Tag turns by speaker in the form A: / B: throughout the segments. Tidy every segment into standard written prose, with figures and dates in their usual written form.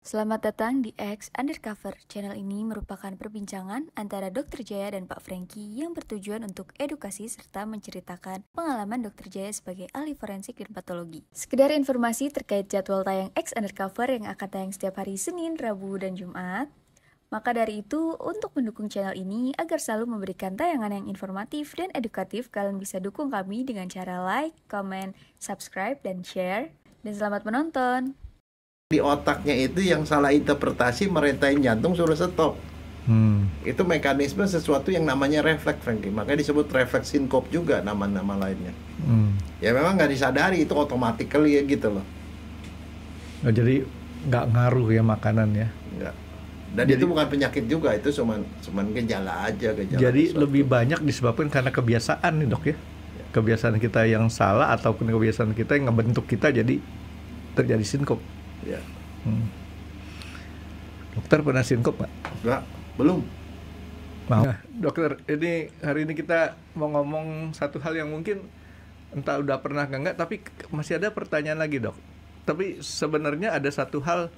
A: Selamat datang di X Undercover. Channel ini merupakan perbincangan antara Dr. Jaya dan Pak Franky yang bertujuan untuk edukasi serta menceritakan pengalaman Dr. Jaya sebagai ahli forensik dan patologi. Sekedar informasi terkait jadwal tayang X Undercover yang akan tayang setiap hari Senin, Rabu, dan Jumat. Maka dari itu, untuk mendukung channel ini agar selalu memberikan tayangan yang informatif dan edukatif, kalian bisa dukung kami dengan cara like, comment, subscribe, dan share. Dan selamat menonton!
B: Di otaknya itu yang salah interpretasi merentain jantung suruh stop. Itu mekanisme sesuatu yang namanya refleks, Franky. Makanya disebut refleks sinkop juga nama-nama lainnya. Ya memang nggak disadari, itu automatically ya gitu loh.
C: Oh, jadi nggak ngaruh ya makanan ya?
B: Nggak. Dan
C: Jadi-
B: itu bukan penyakit juga, itu cuman gejala aja, gejala.
C: Jadi
B: sesuatu.
C: lebih banyak disebabkan karena kebiasaan nih dok ya? Kebiasaan kita yang salah ataupun kebiasaan kita yang ngebentuk kita jadi terjadi sinkop.
B: Ya.
C: Dokter pernah sinkop nggak?
B: Nggak, belum.
C: Nah, dokter, hari ini kita mau ngomong satu hal yang mungkin entah udah pernah nggak, tapi masih ada pertanyaan lagi dok. Tapi sebenarnya ada satu hal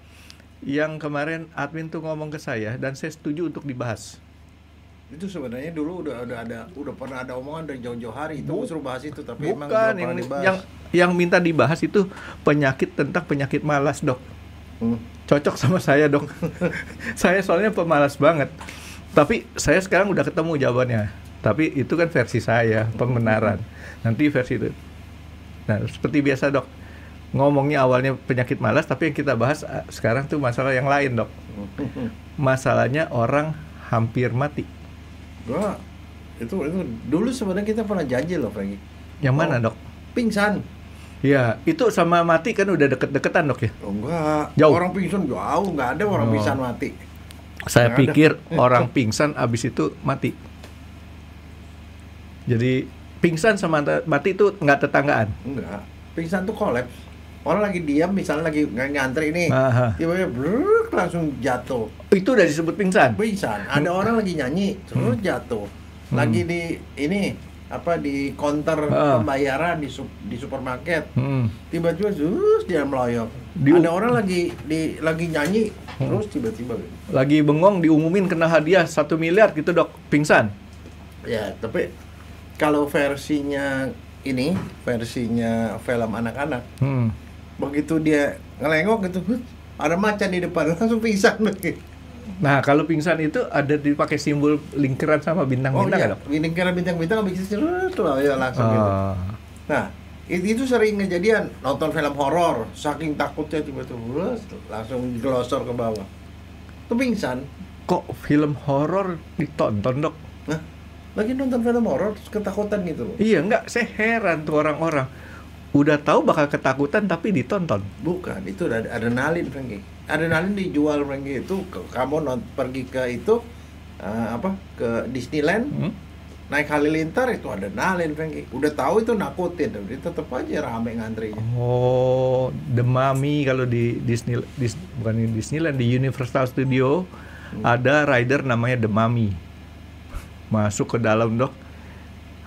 C: yang kemarin admin tuh ngomong ke saya dan saya setuju untuk dibahas.
B: Itu sebenarnya dulu udah pernah ada omongan dari jauh-jauh hari itu suruh bahas itu, tapi emang
C: Bukan,
B: belum pernah dibahas.
C: yang minta dibahas itu penyakit malas dok. Cocok sama saya dok. Saya soalnya pemalas banget. Tapi saya sekarang udah ketemu jawabannya. Tapi itu kan versi saya, pembenaran. Nanti versi itu. Nah, seperti biasa dok, ngomongnya awalnya penyakit malas, tapi yang kita bahas sekarang tuh masalah yang lain dok. Masalahnya orang hampir mati.
B: Wah, itu dulu sebenarnya kita pernah janji loh, Franky.
C: Yang mana dok?
B: Pingsan.
C: Ya, itu sama mati kan udah deket-deketan dok ya?
B: Oh, enggak.
C: Jauh.
B: Orang pingsan jauh, nggak ada orang pingsan mati.
C: Saya
B: Nggak ada.
C: pikir orang pingsan abis itu mati. Jadi pingsan sama mati itu nggak tetanggaan.
B: Enggak. Pingsan tuh kolaps. Orang lagi diam, misalnya lagi ngantri nih,
C: Aha.
B: tiba-tiba brrrr, langsung jatuh.
C: Itu udah disebut pingsan.
B: Pingsan. Ada orang lagi nyanyi, terus jatuh. Lagi di counter pembayaran di supermarket. Tiba-tiba dia meloyok. Ada orang lagi nyanyi, terus tiba-tiba.
C: Lagi bengong diumumin kena hadiah 1 miliar gitu dok, pingsan.
B: Ya, tapi kalau versinya film anak-anak, begitu dia ngelengok gitu, ada macan di depan, langsung pingsan lagi.
C: Nah kalau pingsan itu ada dipakai simbol lingkaran sama bintang-bintang
B: iya,
C: dok?
B: lingkaran bintang-bintang habis itu ya langsung gitu. Nah, itu sering kejadian nonton film horor, saking takutnya tiba-tiba langsung gelosor ke bawah. Itu pingsan.
C: Kok film horor ditonton dok?
B: Nah, lagi nonton film horor terus ketakutan gitu loh.
C: Iya nggak, saya heran tuh orang-orang udah tahu bakal ketakutan tapi ditonton.
B: Bukan, itu ada adrenalin, Franky. Adrenalin dijual, Franky. Itu kamu pergi ke itu ke Disneyland, naik halilintar itu adrenalin, Franky. Udah tahu itu nakutin, tapi tetap aja rame ngantrinya.
C: Oh, The Mummy kalau di bukan di Disneyland, di Universal Studio ada rider namanya The Mummy. Masuk ke dalam dok,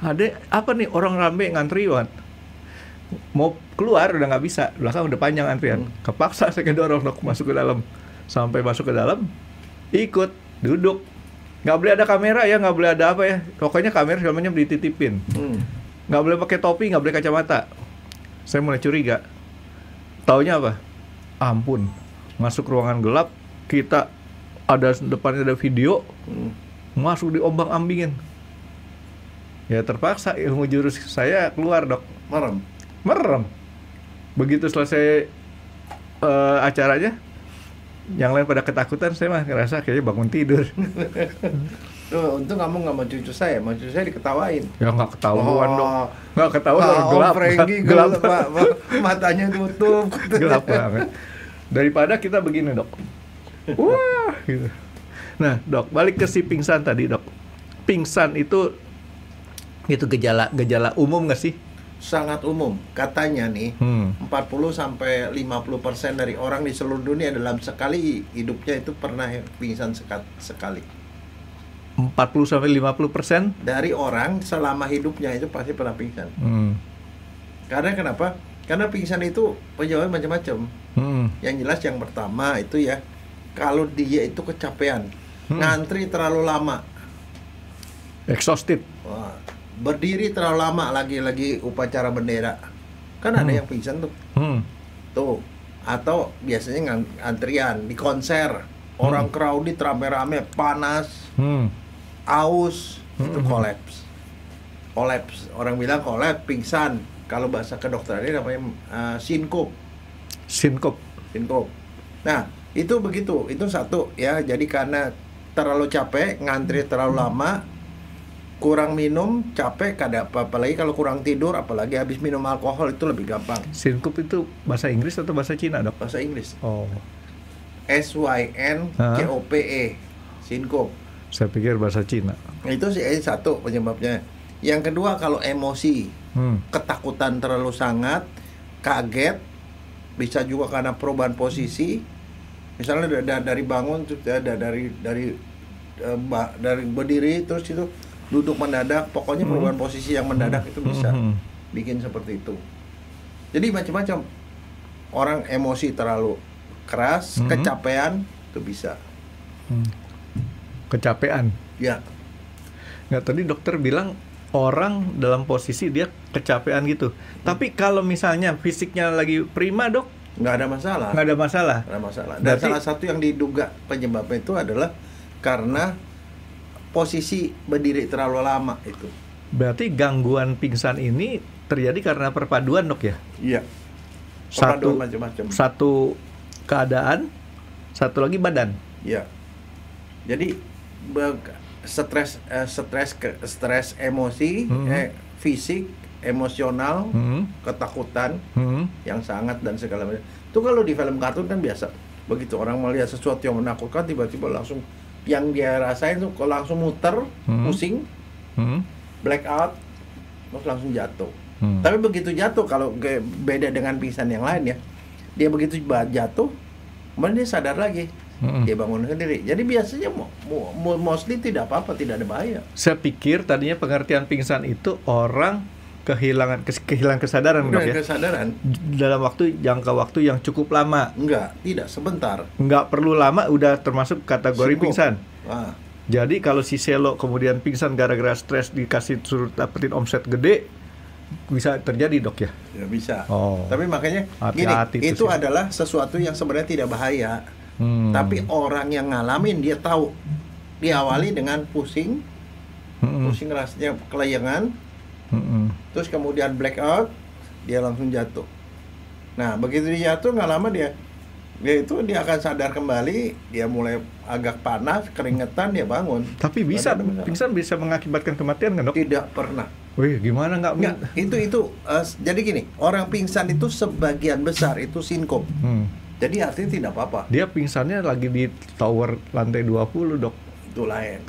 C: ada apa nih, orang rame ngantri banget. Mau keluar udah nggak bisa, belakang udah panjang antrian. Kepaksa saya kedorong dok masuk ke dalam. Sampai masuk ke dalam, ikut duduk. Nggak boleh ada kamera ya, nggak boleh ada apa ya. Pokoknya kamera semuanya dititipin. Nggak boleh pakai topi, nggak boleh kacamata. Saya mulai curiga. Taunya apa? Ampun, masuk ruangan gelap, kita ada depannya ada video, masuk diombang-ambingin. Ya terpaksa ilmu jurus saya keluar dok. Merem. Begitu selesai acaranya, yang lain pada ketakutan, saya mah ngerasa kayaknya bangun tidur.
B: Tuh, untung kamu nggak mau cucu saya diketawain.
C: Ya nggak ketahuan dong, nggak ketahuan,
B: Om
C: gelap,
B: Franky
C: gelap,
B: Pak. Matanya tutup.
C: gelap banget. Daripada kita begini dok, wah gitu. Nah dok, balik ke si pingsan tadi dok. Pingsan itu gejala umum nggak sih?
B: Sangat umum. Katanya nih, 40-50% dari orang di seluruh dunia dalam sekali hidupnya itu pernah pingsan sekali.
C: 40-50%
B: Dari orang selama hidupnya itu pasti pernah pingsan. Karena kenapa? Karena pingsan itu penyebabnya macam-macam. Yang jelas yang pertama itu ya, kalau dia itu kecapean, ngantri terlalu lama,
C: exhausted,
B: berdiri terlalu lama lagi upacara bendera, kan ada yang pingsan tuh. Tuh, atau biasanya antrian di konser, orang crowded rame-rame, panas, aus, itu kolaps. Orang bilang kolaps, pingsan. Kalau bahasa kedokterannya namanya sinkop. Nah, itu begitu. Itu satu ya. Jadi karena terlalu capek, ngantri terlalu lama, kurang minum, capek, apalagi kalau kurang tidur, apalagi habis minum alkohol, itu lebih gampang.
C: Sinkop itu bahasa Inggris atau bahasa Cina, Dok?
B: Bahasa Inggris.
C: Oh.
B: SYNKOPE. Sinkop.
C: Saya pikir bahasa Cina.
B: Itu sih satu penyebabnya. Yang kedua, kalau emosi, ketakutan terlalu sangat, kaget, bisa juga karena perubahan posisi. Misalnya dari bangun, dari berdiri terus itu duduk mendadak, pokoknya perubahan posisi yang mendadak itu bisa bikin seperti itu. Jadi macam-macam. Orang emosi terlalu keras, kecapean, itu bisa.
C: Kecapean?
B: Ya.
C: Nggak, tadi dokter bilang orang dalam posisi dia kecapean gitu. Tapi kalau misalnya fisiknya lagi prima, Dok,
B: nggak ada masalah.
C: Nggak ada masalah.
B: Dan
C: Berarti,
B: salah satu yang diduga penyebabnya itu adalah karena posisi berdiri terlalu lama itu.
C: Berarti gangguan pingsan ini terjadi karena perpaduan, Dok ya?
B: Iya.
C: Satu
B: macam-macam.
C: Satu keadaan, satu lagi badan.
B: Iya. Jadi stres emosi, fisik, emosional, ketakutan yang sangat dan segala macam. Itu kalau di film kartun kan biasa. Begitu orang melihat sesuatu yang menakutkan, tiba-tiba langsung yang dia rasain tuh langsung muter, pusing, blackout, terus langsung jatuh. Tapi begitu jatuh, kalau beda dengan pingsan yang lain ya, dia begitu jatuh, kemudian dia sadar lagi. Dia bangun sendiri. Jadi biasanya mostly tidak apa-apa, tidak ada bahaya.
C: Saya pikir tadinya pengertian pingsan itu orang kehilangan kesadaran, Dok ya?
B: Kesadaran
C: dalam jangka waktu yang cukup lama.
B: Enggak, tidak, sebentar.
C: Enggak perlu lama, udah termasuk kategori
B: Sinkop.
C: pingsan.
B: Ah.
C: Jadi kalau si Selo kemudian pingsan gara-gara stres, dikasih suruh dapetin omset gede, bisa terjadi, Dok ya?
B: Ya bisa.
C: Oh.
B: Tapi makanya
C: Hati-hati
B: gini, itu
C: sih.
B: adalah sesuatu yang sebenarnya tidak bahaya. Tapi orang yang ngalamin dia tahu. Diawali dengan pusing, pusing rasanya kelayangan, terus kemudian blackout, dia langsung jatuh. Nah, begitu dia jatuh, nggak lama dia akan sadar kembali, dia mulai agak panas, keringetan, dia bangun.
C: Tapi bisa, pingsan bisa mengakibatkan kematian kan, Dok?
B: Tidak pernah.
C: Wih, gimana nggak?
B: Jadi gini, orang pingsan itu sebagian besar itu sinkop. Jadi artinya tidak apa-apa.
C: Dia pingsannya lagi di tower lantai 20, Dok.
B: Itu lain.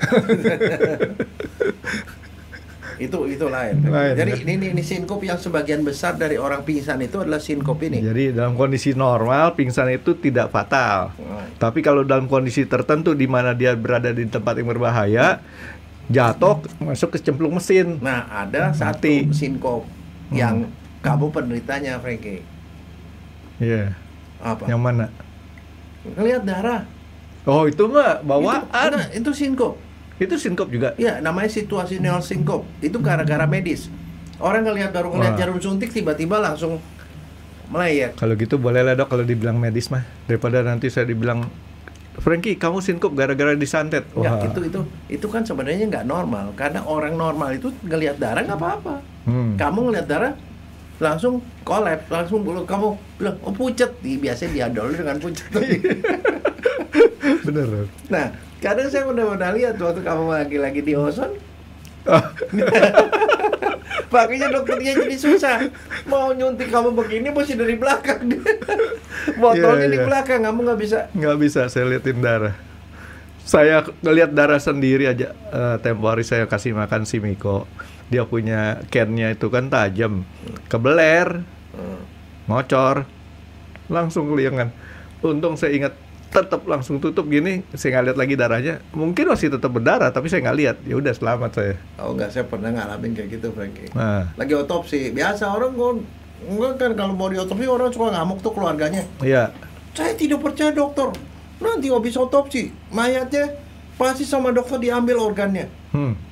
B: itu lain. Jadi ya? ini sinkop yang sebagian besar dari orang pingsan itu adalah sinkop ini.
C: Jadi dalam kondisi normal pingsan itu tidak fatal. Tapi kalau dalam kondisi tertentu di mana dia berada di tempat yang berbahaya, jatuh masuk ke cemplung mesin.
B: Nah, ada satu sinkop yang kamu penderitanya, Frankie.
C: Iya.
B: Apa?
C: Yang mana?
B: Ngelihat darah.
C: Oh, itu mah bawaan.
B: Itu sinkop.
C: Itu sinkop juga?
B: Iya, namanya situasional sinkop. Itu gara-gara medis. Orang ngelihat jarum suntik, tiba-tiba langsung melayat.
C: Kalau gitu boleh lah, Dok, kalau dibilang medis mah. Daripada nanti saya dibilang, Frankie, kamu sinkop gara-gara disantet.
B: Wah. Itu kan sebenarnya nggak normal. Karena orang normal itu ngelihat darah nggak apa-apa. Kamu ngelihat darah, langsung kolaps, langsung kamu bilang, oh pucet. Biasanya diadol dengan pucet.
C: Bener.
B: Nah, kadang saya udah lihat waktu kamu lagi di Oson, makanya dokternya jadi susah. Mau nyuntik kamu begini, mesti dari belakang. Botolnya di belakang, kamu nggak bisa.
C: Nggak bisa, saya liatin darah. Saya ngeliat darah sendiri aja. Tempo hari saya kasih makan si Miko. Dia punya can-nya itu kan tajam, kebeler, ngocor, langsung keliangan. Untung saya ingat, tetap langsung tutup gini. Saya nggak lihat lagi darahnya. Mungkin masih tetap berdarah, tapi saya nggak lihat. Ya udah, selamat saya.
B: Oh enggak, saya pernah ngalamin kayak gitu, Frankie.
C: Nah.
B: Lagi otopsi, biasa orang Enggak kan, kalau mau diotopsi orang suka ngamuk tuh keluarganya.
C: Iya.
B: Saya tidak percaya dokter. Nanti habis otopsi, mayatnya pasti sama dokter diambil organnya.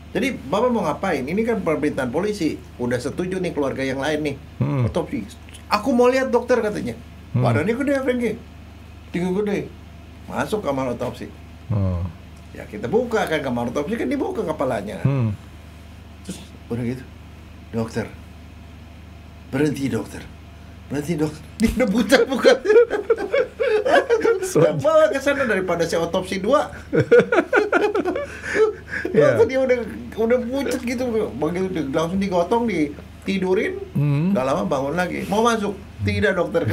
B: Jadi Bapak mau ngapain? Ini kan permintaan polisi. Udah setuju nih keluarga yang lain nih. Otopsi. Aku mau lihat dokter katanya. Badannya gede Franky. Tinggi gede. Masuk kamar otopsi. Ya kita buka kan kamar otopsi, kan dibuka kepalanya. Terus udah gitu. Dokter. Berhenti dokter. Dia udah buta bukan? Bawa ke sana daripada saya otopsi 2. Dia udah pucat gitu. Begitu langsung digotong, ditidurin. Gak lama bangun lagi. Mau masuk? Tidak dokter.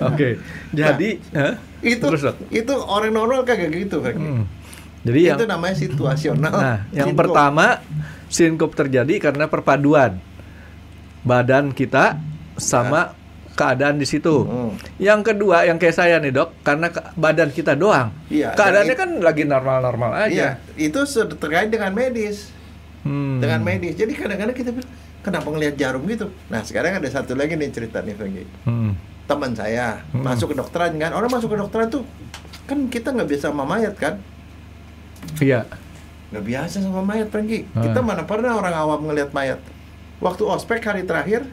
C: Oke. Jadi
B: itu orang normal kagak gitu.
C: Jadi
B: itu namanya situasional.
C: Nah, yang pertama sinkop terjadi karena perpaduan badan kita sama keadaan di situ. Yang kedua, yang kayak saya nih dok, karena badan kita doang. Iya, keadaannya kan lagi normal-normal aja.
B: Iya, itu terkait dengan medis. Dengan medis. Jadi kadang-kadang kita bilang, kenapa ngelihat jarum gitu? Nah sekarang ada satu lagi nih cerita nih Franky. Teman saya masuk ke dokteran kan. Orang masuk ke dokteran tuh kan kita nggak biasa sama mayat kan?
C: Iya.
B: Nggak biasa sama mayat Franky. Kita mana pernah orang awam ngelihat mayat. Waktu ospek hari terakhir,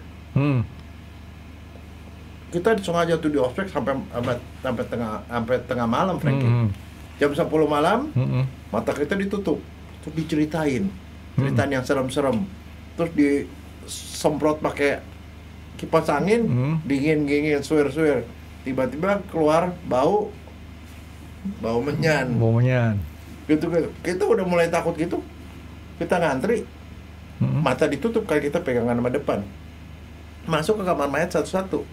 B: kita sengaja tuh di ospek sampai tengah malam Franky. Jam 10 malam, mata kita ditutup, terus diceritain yang serem-serem, terus disemprot pakai kipas angin, dingin, suir, tiba-tiba keluar bau menyan. Gitu. Kita udah mulai takut gitu, kita ngantri, mata ditutup kayak kita pegangan sama depan, masuk ke kamar mayat satu-satu.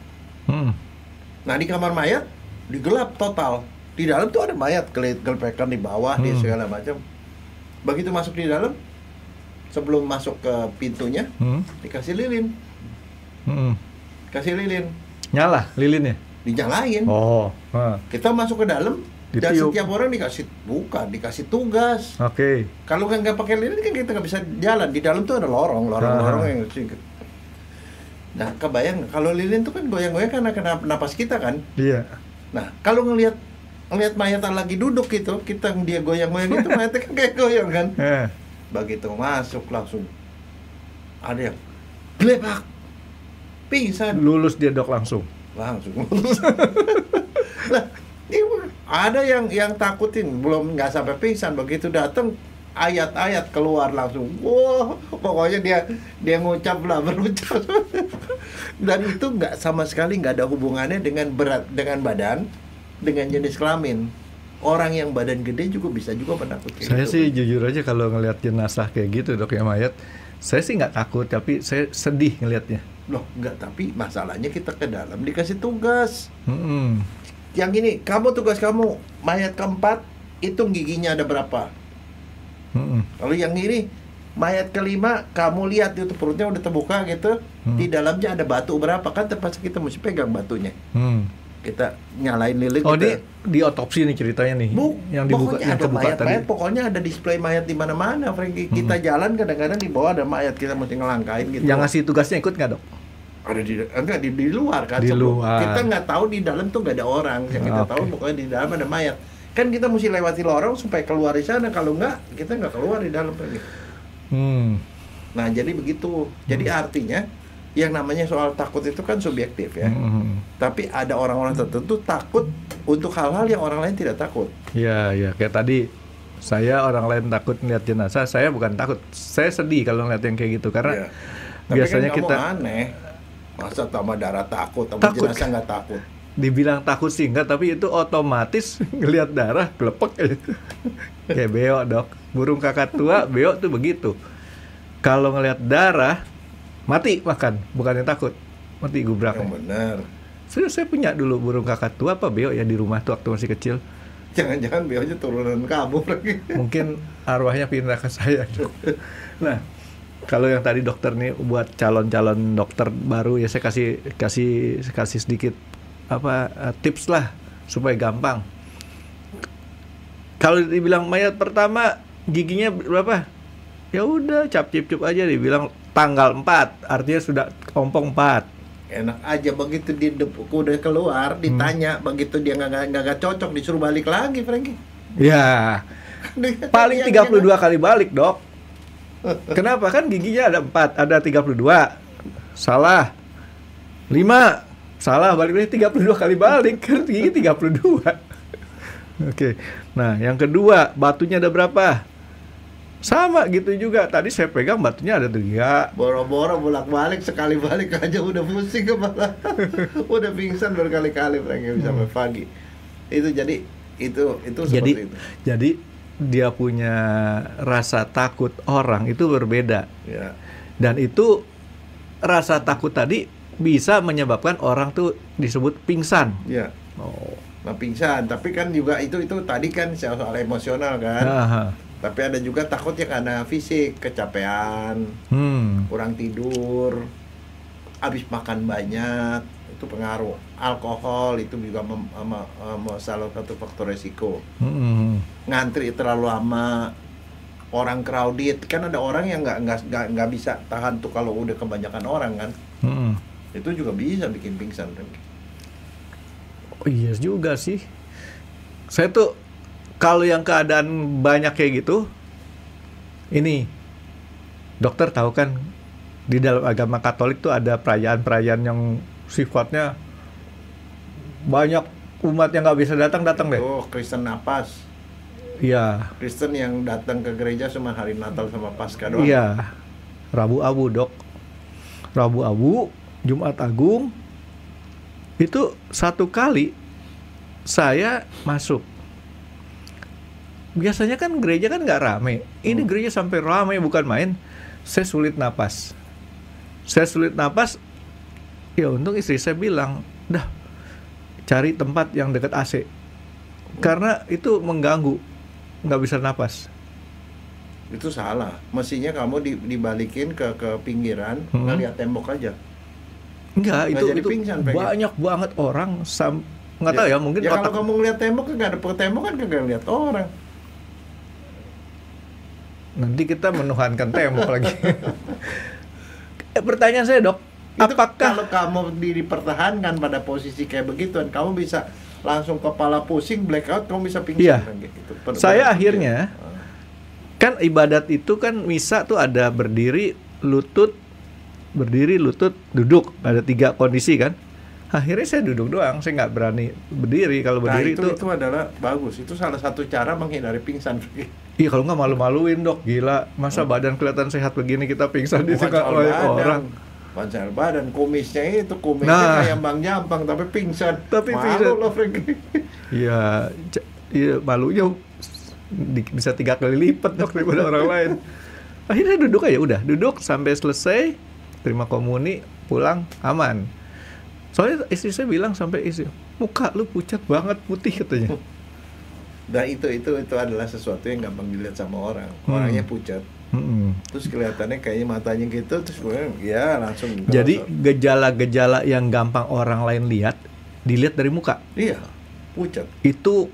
B: Nah di kamar mayat digelap total. Di dalam tuh ada mayat gelepekan di bawah, di segala macam. Begitu masuk di dalam, sebelum masuk ke pintunya, dikasih lilin. Kasih lilin.
C: Nyala lilinnya?
B: Dinyalain. Kita masuk ke dalam, dan setiap orang dikasih tugas.
C: Oke.
B: Kalau kan nggak pakai lilin kan kita nggak bisa jalan. Di dalam tuh ada lorong yang singkat. Nah, kebayang kalau lilin tuh kan goyang-goyang karena kena napas kita kan? Iya. Nah, kalau ngelihat mayat lagi duduk gitu, dia goyang-goyang gitu, mayatnya kan kayak goyang kan? Begitu masuk langsung ada yang gelepak, pingsan.
C: Lulus dia dok langsung
B: lulus. Nah, ada yang takutin, belum nggak sampai pingsan, begitu datang ayat-ayat keluar langsung. Wah, pokoknya dia ngucap lah, berucap. Dan itu nggak sama sekali nggak ada hubungannya dengan badan, dengan jenis kelamin. Orang yang badan gede juga bisa menakutkan.
C: Saya sih jujur aja kalau ngelihat jenazah kayak gitu dok, ya mayat, saya sih nggak takut, tapi saya sedih ngelihatnya.
B: Loh, nggak, tapi masalahnya kita ke dalam dikasih tugas. Yang ini, tugas kamu mayat keempat, hitung giginya ada berapa. Kalau yang ini mayat kelima, kamu lihat itu perutnya udah terbuka gitu, di dalamnya ada batu berapa, kan terpaksa kita mesti pegang batunya. Kita nyalain lilin.
C: Di otopsi nih ceritanya nih. Yang dibuka, yang kebuka tadi.
B: Pokoknya ada display mayat di mana-mana, Franky. Kita jalan kadang-kadang di bawah ada mayat, kita mesti ngelangkain gitu.
C: Yang ngasih tugasnya ikut nggak dok?
B: Ada di luar kan. Di luar. Kita nggak tahu di dalam tuh nggak ada orang. Yang kita tahu pokoknya di dalam ada mayat. Kan kita mesti lewati lorong supaya keluar di sana. Kalau enggak, kita nggak keluar di dalam. Nah, jadi begitu. Jadi artinya, yang namanya soal takut itu kan subjektif ya. Tapi ada orang-orang tertentu takut untuk hal-hal yang orang lain tidak takut.
C: Iya. Kayak tadi, saya orang lain takut melihat jenazah, saya bukan takut. Saya sedih kalau ngeliat yang kayak gitu. Karena biasanya
B: kan
C: kita...
B: aneh. Masa tambah darah takut, tambah jenazah nggak takut.
C: Dibilang takut sih enggak, tapi itu otomatis ngelihat darah kelepek aja. Kayak beo dok, burung kakak tua beo tuh begitu. Kalau ngelihat darah mati makan, bukannya takut, mati gubrak.
B: Yang benar.
C: Saya punya dulu burung kakak tua apa beo ya di rumah tuh waktu masih kecil.
B: Jangan-jangan beonya turunan kamu lagi.
C: Mungkin arwahnya pindah ke saya. Nah, kalau yang tadi dokter nih buat calon-calon dokter baru ya, saya kasih sedikit tips lah supaya gampang. Kalau dibilang mayat pertama giginya berapa? Ya udah cap-cip aja, dibilang tanggal 4, artinya sudah ompong 4.
B: Enak aja begitu dia udah keluar, ditanya begitu dia nggak cocok disuruh balik lagi, Frankie.
C: Ya. Paling 32 kali balik, Dok. Kenapa? Kan giginya ada 4, ada 32. Salah. 5. Salah, balik lagi 32 kali balik. Kan gigi 32. Oke. Nah, yang kedua, batunya ada berapa? Sama gitu juga. Tadi saya pegang batunya ada 3.
B: Boro-boro bolak-balik, sekali balik aja udah pusing kepala. Udah pingsan berkali-kali, Frankie, sampai pagi. Itu jadi itu seperti itu.
C: Jadi dia punya rasa takut orang itu berbeda.
B: Ya.
C: Dan itu rasa takut tadi bisa menyebabkan orang tuh disebut pingsan.
B: Ya.
C: Oh.
B: Nah, pingsan, tapi kan juga itu tadi kan soal emosional kan.
C: Aha.
B: Tapi ada juga takutnya karena fisik, kecapean, kurang tidur, habis makan banyak, itu pengaruh. Alkohol itu juga salah satu faktor resiko. Ngantri terlalu lama, orang crowded, kan ada orang yang nggak bisa tahan tuh kalau udah kebanyakan orang kan. Itu juga bisa bikin pingsan.
C: Oh iya juga sih. Saya tuh kalau yang keadaan banyak kayak gitu, ini dokter tahu kan di dalam agama Katolik tuh ada perayaan-perayaan yang sifatnya banyak umat yang nggak bisa datang deh.
B: Oh, Kristen napas.
C: Iya.
B: Kristen yang datang ke gereja cuma hari Natal sama Paskah doang.
C: Iya. Rabu Abu, Dok. Rabu Abu, Jumat Agung. Itu satu kali saya masuk. Biasanya kan gereja kan nggak rame. Ini gereja sampai rame bukan main. Saya sulit napas. Ya untung istri saya bilang, dah cari tempat yang dekat AC. Karena itu mengganggu, nggak bisa napas.
B: Itu salah. Mestinya kamu dibalikin ke pinggiran, ngeliat tembok aja.
C: Enggak, itu
B: pingsan,
C: banyak banget orang nggak tahu ya, mungkin
B: ya kalau kamu ngeliat tembok nggak ada tembok kan nggak ngeliat orang.
C: Nanti kita menuhankan tembok lagi. Pertanyaan saya, Dok,
B: itu
C: apakah
B: kalau kamu dipertahankan pada posisi kayak begituan, kamu bisa langsung kepala pusing, blackout, kamu bisa pingsan.
C: Iya.
B: Kan, gitu.
C: Saya akhirnya kan ibadat itu kan misa tuh ada berdiri, lutut, duduk, ada 3 kondisi kan. Akhirnya saya duduk doang, saya nggak berani berdiri. Kalau berdiri
B: itu adalah bagus. Itu salah satu cara menghindari pingsan.
C: Iya, kalau nggak malu-maluin, Dok. Gila, masa badan kelihatan sehat begini kita pingsan di tengah orang.
B: Bukan badan, kumisnya kayak Bang Jampang tapi pingsan. Malu loh, Frankie.
C: Iya, malunya bisa 3 kali lipat, Dok, daripada orang lain. Akhirnya duduk aja, udah duduk sampai selesai, terima komuni, pulang aman. Soalnya istri saya bilang sampai istri, muka lu pucat banget, putih katanya.
B: Nah itu adalah sesuatu yang gampang dilihat sama orang. Orangnya pucat. Terus kelihatannya kayaknya matanya gitu, terus ya langsung.
C: Jadi gejala-gejala yang gampang orang lain lihat, dilihat dari muka.
B: Iya, pucat.
C: Itu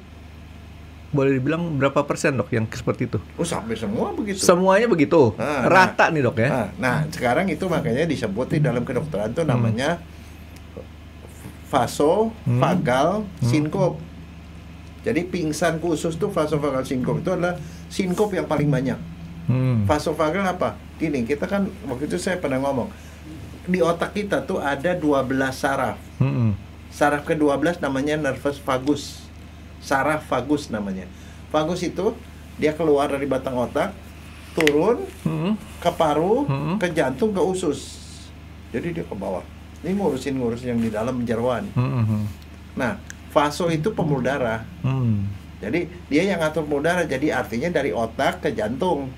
C: boleh dibilang berapa persen, Dok, yang seperti itu?
B: Oh, sampai semua begitu.
C: Semuanya begitu. Rata nih, Dok ya.
B: Nah, sekarang itu makanya disebut di dalam kedokteran tuh namanya vasovagal sinkop. Jadi pingsan khusus tuh vasovagal sinkop itu adalah sinkop yang paling banyak. Vasovagal apa? Gini, kita kan waktu itu saya pernah ngomong di otak kita tuh ada 12 saraf. Saraf ke-12 namanya nervus vagus. Saraf vagus namanya. Vagus itu dia keluar dari batang otak, turun ke paru, ke jantung, ke usus. Jadi dia ke bawah. Ini ngurusin yang di dalam jeroan. Nah, vaso itu pembuluh darah. Jadi dia yang ngatur pembuluh darah. Jadi artinya dari otak ke jantung.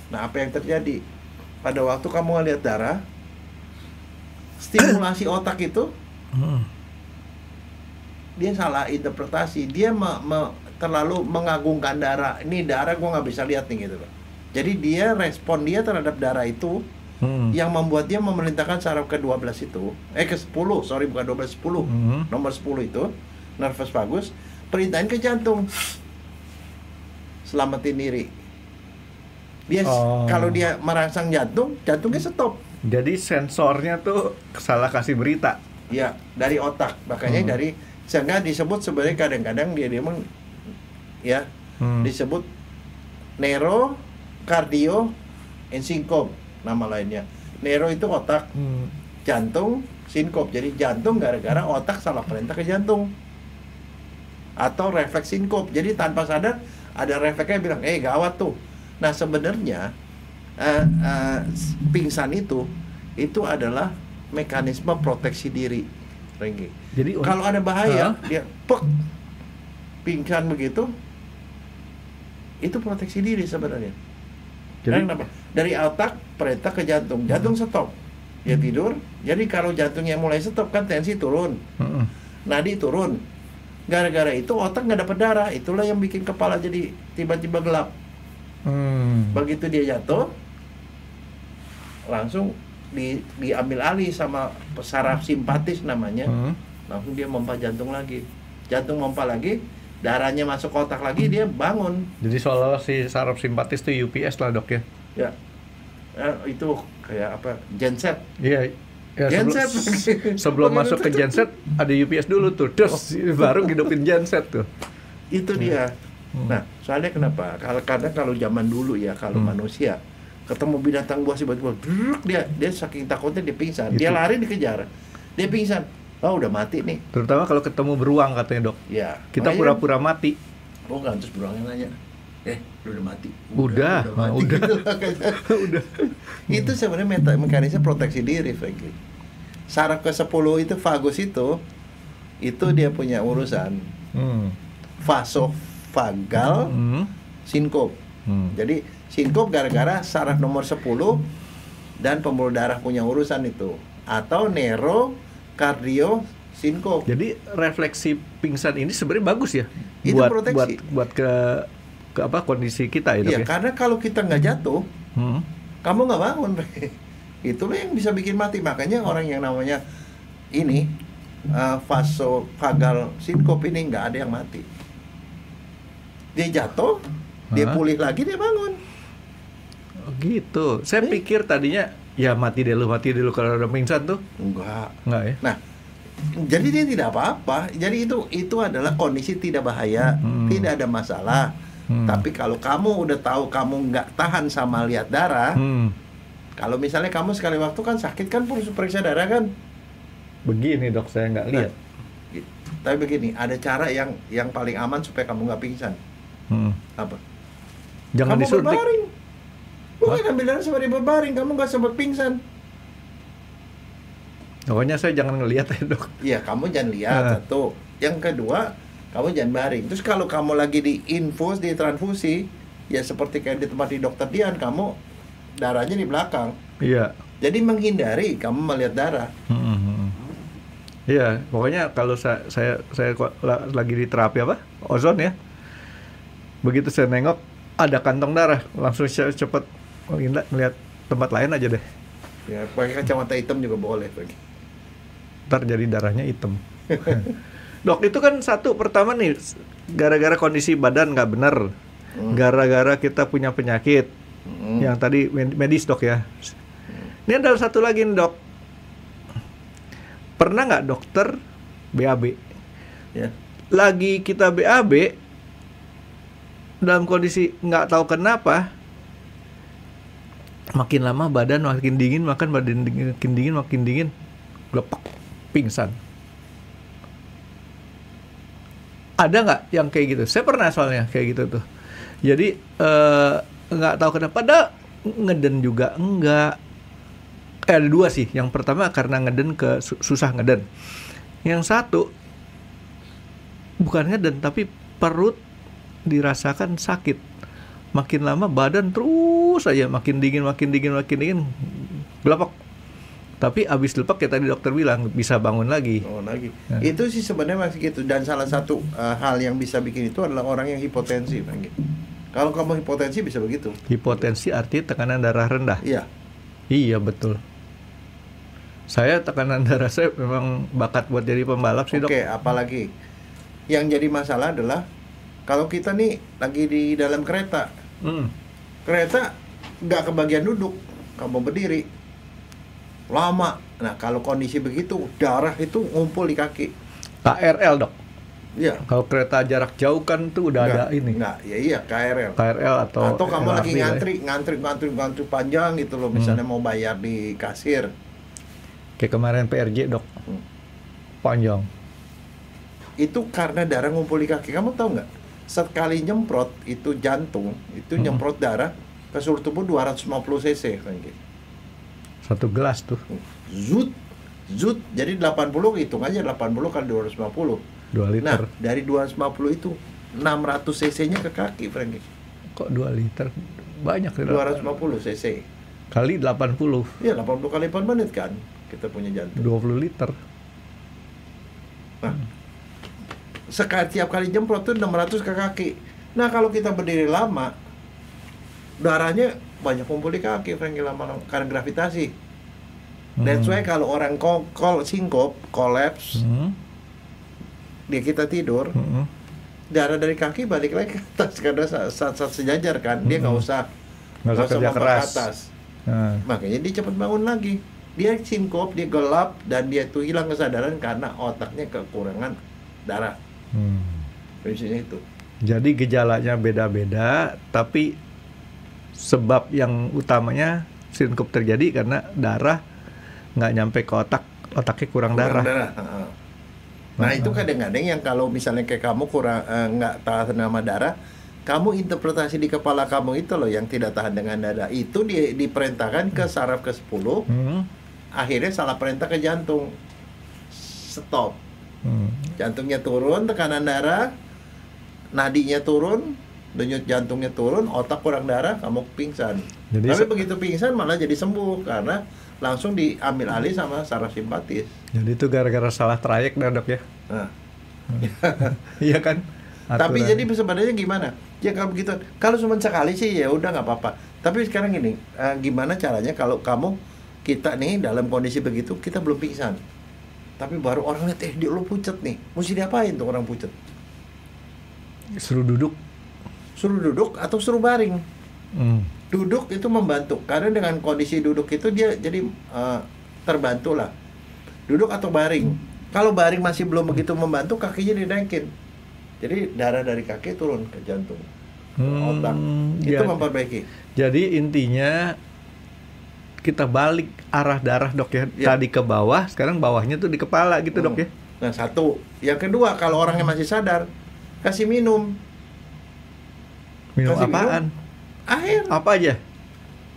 B: Nah, apa yang terjadi? Pada waktu kamu ngeliat darah, stimulasi otak itu, dia salah interpretasi. Dia terlalu mengagungkan darah. Ini darah gua nggak bisa lihat nih gitu loh. Jadi dia respon dia terhadap darah itu yang membuat dia memerintahkan saraf ke-12 itu, ke-10, sorry bukan 12, 10. Nomor 10 itu, nervus vagus, perintahin ke jantung. Selamatin diri. Dia kalau dia merangsang jantung, jantungnya stop.
C: Jadi sensornya tuh salah kasih berita.
B: Ya, dari otak. Makanya dari sehingga disebut sebenarnya kadang-kadang dia memang ya disebut neuro, cardio, and syncope nama lainnya. Neuro itu otak, jantung, sinkop. Jadi jantung gara-gara otak salah perintah ke jantung. Atau refleks sinkop. Jadi tanpa sadar ada refleksnya bilang, gawat tuh. Nah sebenarnya pingsan itu adalah mekanisme proteksi diri, Renggi. Jadi kalau ada bahaya, dia pingsan begitu, itu proteksi diri sebenarnya. Jadi kenapa? Dari otak perintah ke jantung, jantung stop, dia tidur. Jadi kalau jantungnya mulai stop kan tensi turun, nadi turun. Gara-gara itu otak nggak dapat darah, itulah yang bikin kepala jadi tiba-tiba gelap. Begitu dia jatuh, langsung diambil alih sama saraf simpatis namanya, langsung dia pompa jantung lagi. Jantung pompa lagi, darahnya masuk ke otak lagi, dia bangun.
C: Jadi seolah si saraf simpatis itu UPS lah dok ya?
B: Ya, itu kayak apa? Genset.
C: Iya. Ya, sebelum masuk ke genset ada UPS dulu tuh, terus baru hidupin genset tuh.
B: Itu dia. Nah, soalnya kenapa? Kadang kalau zaman dulu ya, kalau manusia ketemu binatang buas tiba-tiba, dia saking takutnya dia pingsan. Dia lari dikejar, dia pingsan. Oh udah mati nih.
C: Terutama kalau ketemu beruang katanya dok.
B: Ya.
C: Kita pura-pura mati.
B: Oh kan, terus beruangnya nanya, lu udah mati?
C: Udah.
B: Gitu. Udah. Itu sebenarnya mekanisme proteksi diri, Frankie. Saraf ke-10 itu vagus itu dia punya urusan vasovagal, sinkop. Jadi sinkop gara-gara saraf nomor 10 dan pembuluh darah punya urusan itu, atau neuro, kardio, sinkop.
C: Jadi refleksi pingsan ini sebenarnya bagus ya,
B: itu proteksi
C: buat ke apa kondisi kita itu ya.
B: Karena kalau kita nggak jatuh, kamu nggak bangun. Itulah yang bisa bikin mati. Makanya orang yang namanya ini vasovagal sinkop ini nggak ada yang mati. Dia jatuh, dia pulih lagi, dia bangun.
C: Oh, gitu. Saya pikir tadinya ya mati dulu kalau udah pingsan tuh.
B: Enggak
C: ya.
B: Nah, jadi dia tidak apa-apa. Jadi itu adalah kondisi tidak bahaya, tidak ada masalah. Tapi kalau kamu udah tahu kamu nggak tahan sama lihat darah, kalau misalnya kamu sekali waktu kan sakit kan periksa darah kan.
C: Begini dok, saya nggak lihat.
B: Tapi begini, ada cara yang paling aman supaya kamu nggak pingsan. Apa?
C: Jangan
B: kamu
C: disuntik.
B: Berbaring. Bukan ambil darah sebagai berbaring, kamu nggak sempat pingsan.
C: Pokoknya saya jangan ngelihat ya dok.
B: Iya, kamu jangan lihat satu. Yang kedua, kamu jangan baring. Terus kalau kamu lagi di infus, di transfusi, ya seperti kayak di tempat di dokter Dian, kamu darahnya di belakang.
C: Iya.
B: Jadi menghindari kamu melihat darah.
C: Iya, pokoknya kalau saya lagi di terapi apa? Ozon ya. Begitu saya nengok ada kantong darah, langsung saya cepat melihat tempat lain aja deh.
B: Ya, pakai kacamata hitam juga boleh.
C: Ntar jadi darahnya hitam. Dok, itu kan satu pertama nih, gara-gara kondisi badan nggak benar, gara-gara kita punya penyakit. Yang tadi medis dok ya. Ini ada satu lagi nih dok. Pernah nggak dokter BAB?
B: Ya.
C: Lagi kita BAB dalam kondisi nggak tahu kenapa, makin lama badan makin dingin, makin dingin, gelepak, pingsan. Ada nggak yang kayak gitu? Saya pernah soalnya kayak gitu tuh. Jadi nggak tahu kenapa, ada ngeden juga enggak. Ada dua sih. Yang pertama karena ngeden susah ngeden. Yang satu bukan ngeden tapi perut dirasakan sakit. Makin lama badan terus aja makin dingin, gelepak. Tapi abis lepak kayak tadi dokter bilang bisa bangun lagi.
B: Oh lagi. Nah. Itu sih sebenarnya masih gitu. Dan salah satu hal yang bisa bikin itu adalah orang yang hipotensi, Kalau kamu hipotensi bisa begitu.
C: Hipotensi artinya tekanan darah rendah.
B: Iya.
C: Iya betul. Saya tekanan darah saya memang bakat buat jadi pembalap sih dok.
B: Oke, apalagi yang jadi masalah adalah kalau kita nih lagi di dalam kereta, kereta nggak kebagian duduk, kamu berdiri, lama. Nah kalau kondisi begitu darah itu ngumpul di kaki.
C: KRL dok.
B: Iya.
C: Kalau kereta jarak jauh kan tuh udah ada ini.
B: Enggak, ya iya KRL.
C: KRL atau
B: kamu lagi
C: LRT
B: ngantri panjang gitu loh, misalnya mau bayar di kasir.
C: Kayak kemarin PRJ dok, panjang.
B: Itu karena darah ngumpul di kaki. Kamu tahu nggak? Sekali nyemprot itu jantung, itu nyemprot darah ke seluruh tubuh 250 cc.
C: Satu gelas tuh.
B: Zut. Jadi 80, hitung aja 80 kali 250.
C: 2 liter.
B: Nah, dari 250 itu 600 cc-nya ke kaki, Frankie.
C: Kok 2 liter? Banyak ya.
B: 250 cc.
C: Kali 80.
B: Iya, 80 kali 4 menit kan kita punya jantung.
C: 20 liter.
B: Nah, tiap kali jemprot tuh 600 ke kaki. Nah, kalau kita berdiri lama, darahnya banyak kumpul di kaki, Frankie, lama-lama karena gravitasi. That's why kalau orang sinkop, kolaps, dia kita tidur, darah dari kaki balik lagi ke atas karena saat sejajar kan, dia nggak usah
C: kerja keras.
B: ke atas. Makanya dia cepat bangun lagi. Dia sinkop, dia gelap, dan dia tuh hilang kesadaran karena otaknya kekurangan darah. Prinsipnya itu.
C: Jadi gejalanya beda-beda, tapi sebab yang utamanya sinkop terjadi karena darah nggak nyampe ke otak, otaknya kurang darah.
B: Nah itu kadang-kadang yang kalau misalnya kayak kamu kurang nggak tahan sama darah, kamu interpretasi di kepala kamu itu loh yang tidak tahan dengan darah itu diperintahkan ke saraf ke-10, akhirnya salah perintah ke jantung, stop, jantungnya turun, tekanan darah, nadinya turun, denyut jantungnya turun, otak kurang darah, kamu pingsan. Tapi begitu pingsan malah jadi sembuh karena langsung diambil alih sama saraf simpatis.
C: Jadi itu gara-gara salah trayek dah dok ya?
B: Nah.
C: Iya kan?
B: Tapi jadi sebenarnya gimana? Ya kalau begitu, kalau cuma sekali sih ya udah nggak apa-apa. Tapi sekarang gini, gimana caranya kalau kita nih dalam kondisi begitu, kita belum pingsan, tapi baru orang lihat dia lu pucet nih, mesti diapain tuh orang pucet?
C: Suruh duduk
B: atau suruh baring. Duduk itu membantu karena dengan kondisi duduk itu dia jadi terbantu lah. Duduk atau baring. Kalau baring masih belum begitu membantu, kakinya dinaikin. Jadi darah dari kaki turun ke jantung, otak. Itu memperbaiki.
C: Jadi intinya kita balik arah darah dok ya. Tadi ke bawah, sekarang bawahnya tuh di kepala gitu dok ya.
B: Nah satu. Yang kedua, kalau orangnya masih sadar, kasih minum.
C: Minum apaan?
B: Air.
C: Apa aja?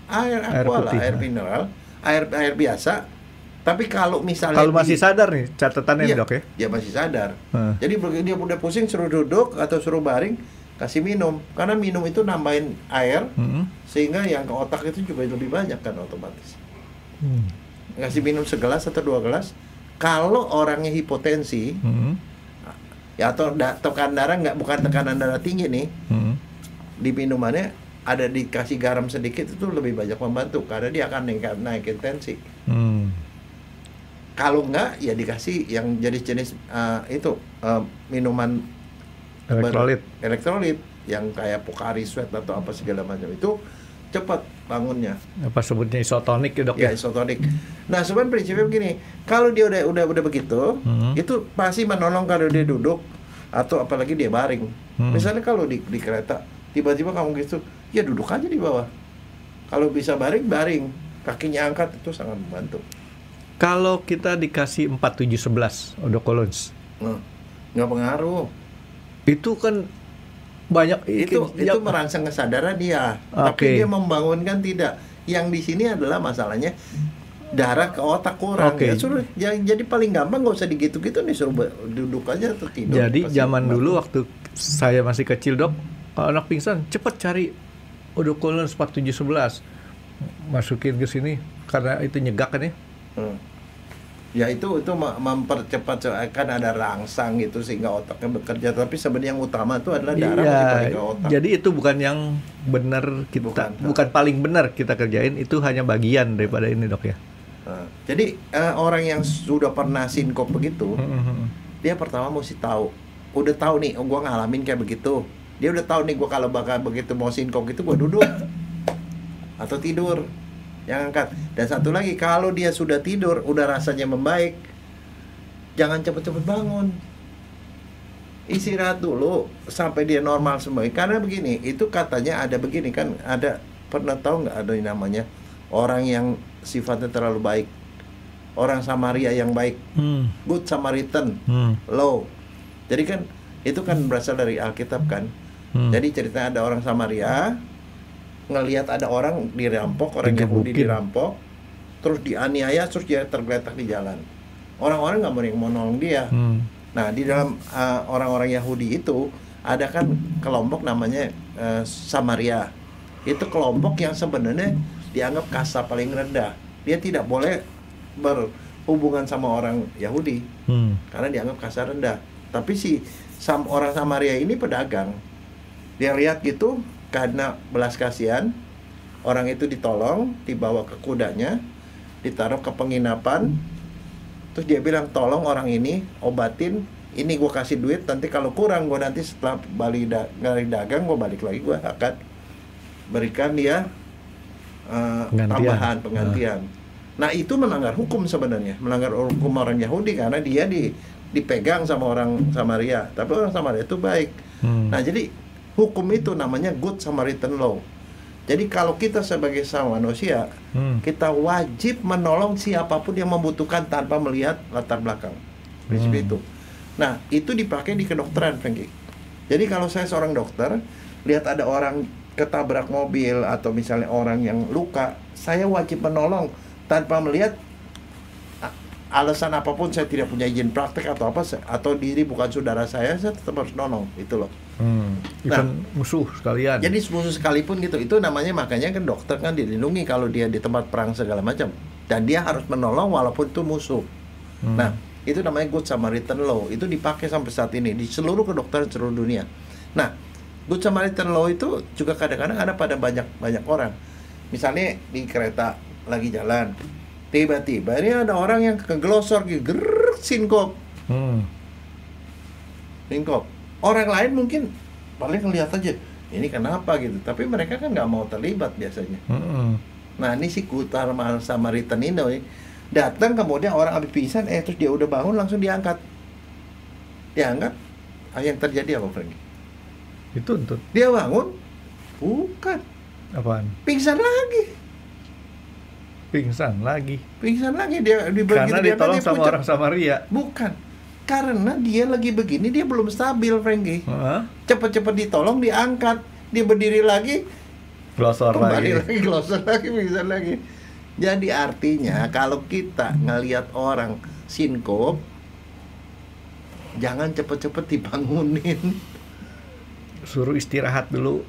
B: Air aqua lah, air mineral, air biasa. Tapi kalau misalnya
C: masih sadar nih, catatannya dok ya?
B: Dia masih sadar. Jadi dia udah pusing, suruh duduk atau suruh baring, kasih minum. Karena minum itu nambahin air, sehingga yang ke otak itu juga lebih banyak kan otomatis. Kasih minum segelas atau 2 gelas. Kalau orangnya hipotensi, ya atau tekanan darah bukan tekanan darah tinggi nih, di minumannya ada dikasih garam sedikit itu lebih banyak membantu karena dia akan naikin tensi. Kalau enggak ya dikasih yang jenis minuman elektrolit yang kayak Pocari Sweat atau apa segala macam, itu cepat bangunnya.
C: Apa sebutnya isotonik ya dok
B: ya? Isotonik. Nah sebenarnya prinsipnya begini, kalau dia udah begitu, itu pasti menolong kalau dia duduk atau apalagi dia baring. Misalnya kalau di kereta tiba-tiba kamu gitu, ya duduk aja di bawah. Kalau bisa baring, kakinya angkat, itu sangat membantu.
C: Kalau kita dikasih 4711 odokolons,
B: nggak pengaruh.
C: Itu kan banyak
B: itu merangsang kesadaran dia, tapi dia membangunkan tidak. Yang di sini adalah masalahnya darah ke otak kurang. Ya suruh, jadi paling gampang nggak usah digitu-gitu nih, suruh duduk aja atau tidur.
C: Jadi zaman dulu waktu saya masih kecil dok, kalau anak pingsan cepet cari odokolons 4711, masukin ke sini karena itu nyegak kan ya.
B: Ya itu mempercepat, kan ada rangsang gitu sehingga otaknya bekerja, tapi sebenarnya yang utama itu adalah darah ke otak.
C: Jadi itu bukan yang benar kita, bukan paling benar kita kerjain, itu hanya bagian daripada ini dok ya.
B: Jadi orang yang sudah pernah sinkop begitu, dia pertama mesti tahu, udah tahu nih, gue ngalamin kayak begitu. Dia udah tahu nih, gue kalau bakal begitu mau sinkop gitu, gue duduk atau tidur. Jangan angkat. Dan satu lagi, kalau dia sudah tidur, udah rasanya membaik, jangan cepet-cepet bangun. Istirahat dulu sampai dia normal semua. Karena begini, itu katanya ada begini kan, ada, pernah tahu nggak ada yang namanya orang yang sifatnya terlalu baik, orang Samaria yang baik, good Samaritan, low. Jadi kan itu kan berasal dari Alkitab kan. Jadi ceritanya ada orang Samaria ngelihat ada orang dirampok, orang Yahudi dirampok, terus dianiaya, terus dia tergeletak di jalan. Orang-orang nggak mau nolong dia. Nah, di dalam orang-orang Yahudi itu ada kan kelompok namanya Samaria. Itu kelompok yang sebenarnya dianggap kasta paling rendah. Dia tidak boleh berhubungan sama orang Yahudi karena dianggap kasta rendah. Tapi orang Samaria ini pedagang. Dia lihat gitu, karena belas kasihan, orang itu ditolong, dibawa ke kudanya, ditaruh ke penginapan. Terus dia bilang, tolong orang ini obatin, ini gue kasih duit, nanti kalau kurang gue nanti setelah balik dagang gue balik lagi, gue akan berikan dia tambahan, penggantian. Nah itu melanggar hukum sebenarnya, melanggar hukum orang Yahudi karena dia dipegang sama orang Samaria, tapi orang Samaria itu baik. Nah jadi hukum itu namanya good Samaritan law. Jadi kalau kita sebagai sama manusia, kita wajib menolong siapapun yang membutuhkan tanpa melihat latar belakang. Prinsip itu. Nah, itu dipakai di kedokteran, Frankie. Jadi kalau saya seorang dokter, lihat ada orang ketabrak mobil atau misalnya orang yang luka, saya wajib menolong tanpa melihat alasan apapun. Saya tidak punya izin praktek atau apa, atau diri bukan saudara saya tetap harus nolong, itu loh.
C: Nah, musuh sekalian.
B: Jadi musuh sekalipun gitu, itu namanya, makanya kan dokter kan dilindungi kalau dia di tempat perang segala macam, dan dia harus menolong walaupun itu musuh. Nah, itu namanya good Samaritan law. Itu dipakai sampai saat ini di seluruh kedokteran seluruh dunia. Nah, good Samaritan law itu juga kadang-kadang ada pada banyak orang. Misalnya di kereta lagi jalan, tiba-tiba ini ada orang yang kegelosor gitu, sinkop. Sinkop. Orang lain mungkin paling ngeliat aja, ini kenapa gitu. Tapi mereka kan nggak mau terlibat biasanya. Nah ini si Kutar Samaritan ini datang, kemudian orang habis pingsan, terus dia udah bangun langsung diangkat. Yang terjadi apa, Frank?
C: Itu
B: dia bangun, bukan.
C: Apaan?
B: Pingsan lagi. Dia
C: karena ditolong sama orang Samaria.
B: Bukan. Karena dia lagi begini, dia belum stabil, Frankie. Cepet-cepet ditolong, diangkat, dia berdiri lagi, glosor lagi, pingsan lagi. Jadi artinya kalau kita ngelihat orang sinkop, jangan cepet-cepet dibangunin.
C: Suruh istirahat dulu.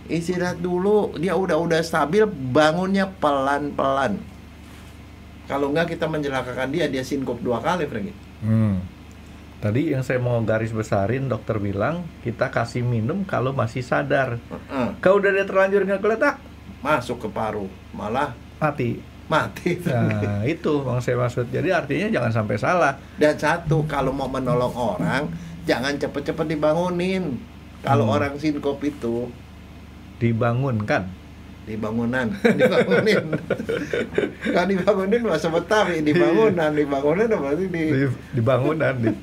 B: Dia udah stabil, bangunnya pelan-pelan. Kalau enggak kita mencelakakan dia sinkop 2 kali, Frankie.
C: Tadi yang saya mau garis besarin, dokter bilang kita kasih minum kalau masih sadar. Kalau udah dia terlanjur ngegeletak,
B: masuk ke paru, malah
C: mati.
B: Nah
C: itu yang saya maksud. Jadi artinya jangan sampai salah.
B: Dan satu, kalau mau menolong orang, jangan cepet-cepet dibangunin. Kalau orang sinkop itu
C: dibangunkan,
B: dibangunin. Kan dibangunin bahasa Betawi, dibangunan berarti
C: dibangunan di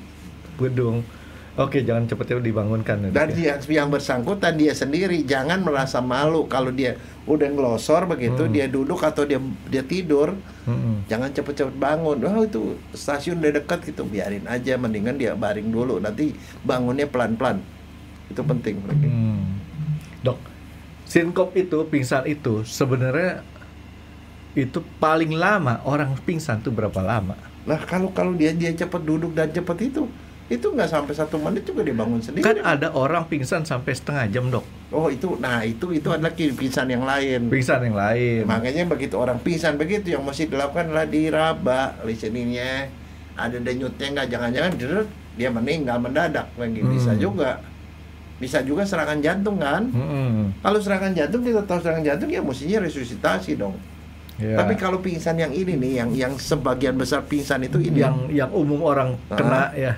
C: gedung. Oke, jangan cepet-cepet dibangunkan.
B: Dan yang bersangkutan dia sendiri jangan merasa malu kalau dia udah ngelosor begitu, dia duduk atau dia tidur. Jangan cepet-cepet bangun. Itu stasiun udah dekat gitu, biarin aja, mendingan dia baring dulu, nanti bangunnya pelan-pelan. Itu penting.
C: Dok, sinkop itu, pingsan itu sebenarnya itu paling lama orang pingsan tuh berapa lama?
B: Nah, kalau dia cepat duduk dan cepat itu nggak sampai 1 menit juga dibangun sendiri.
C: Kan ada orang pingsan sampai setengah jam, Dok.
B: Oh itu adalah pingsan yang lain. Makanya begitu orang pingsan begitu, yang mesti dilakukan adalah diraba listeningnya, ada denyutnya nggak, jangan-jangan dia meninggal mendadak, bisa juga serangan jantung kan. Kalau serangan jantung, kita tahu serangan jantung ya mestinya resusitasi dong. Tapi kalau pingsan yang ini nih, yang sebagian besar pingsan itu ini
C: yang umum orang kena ya.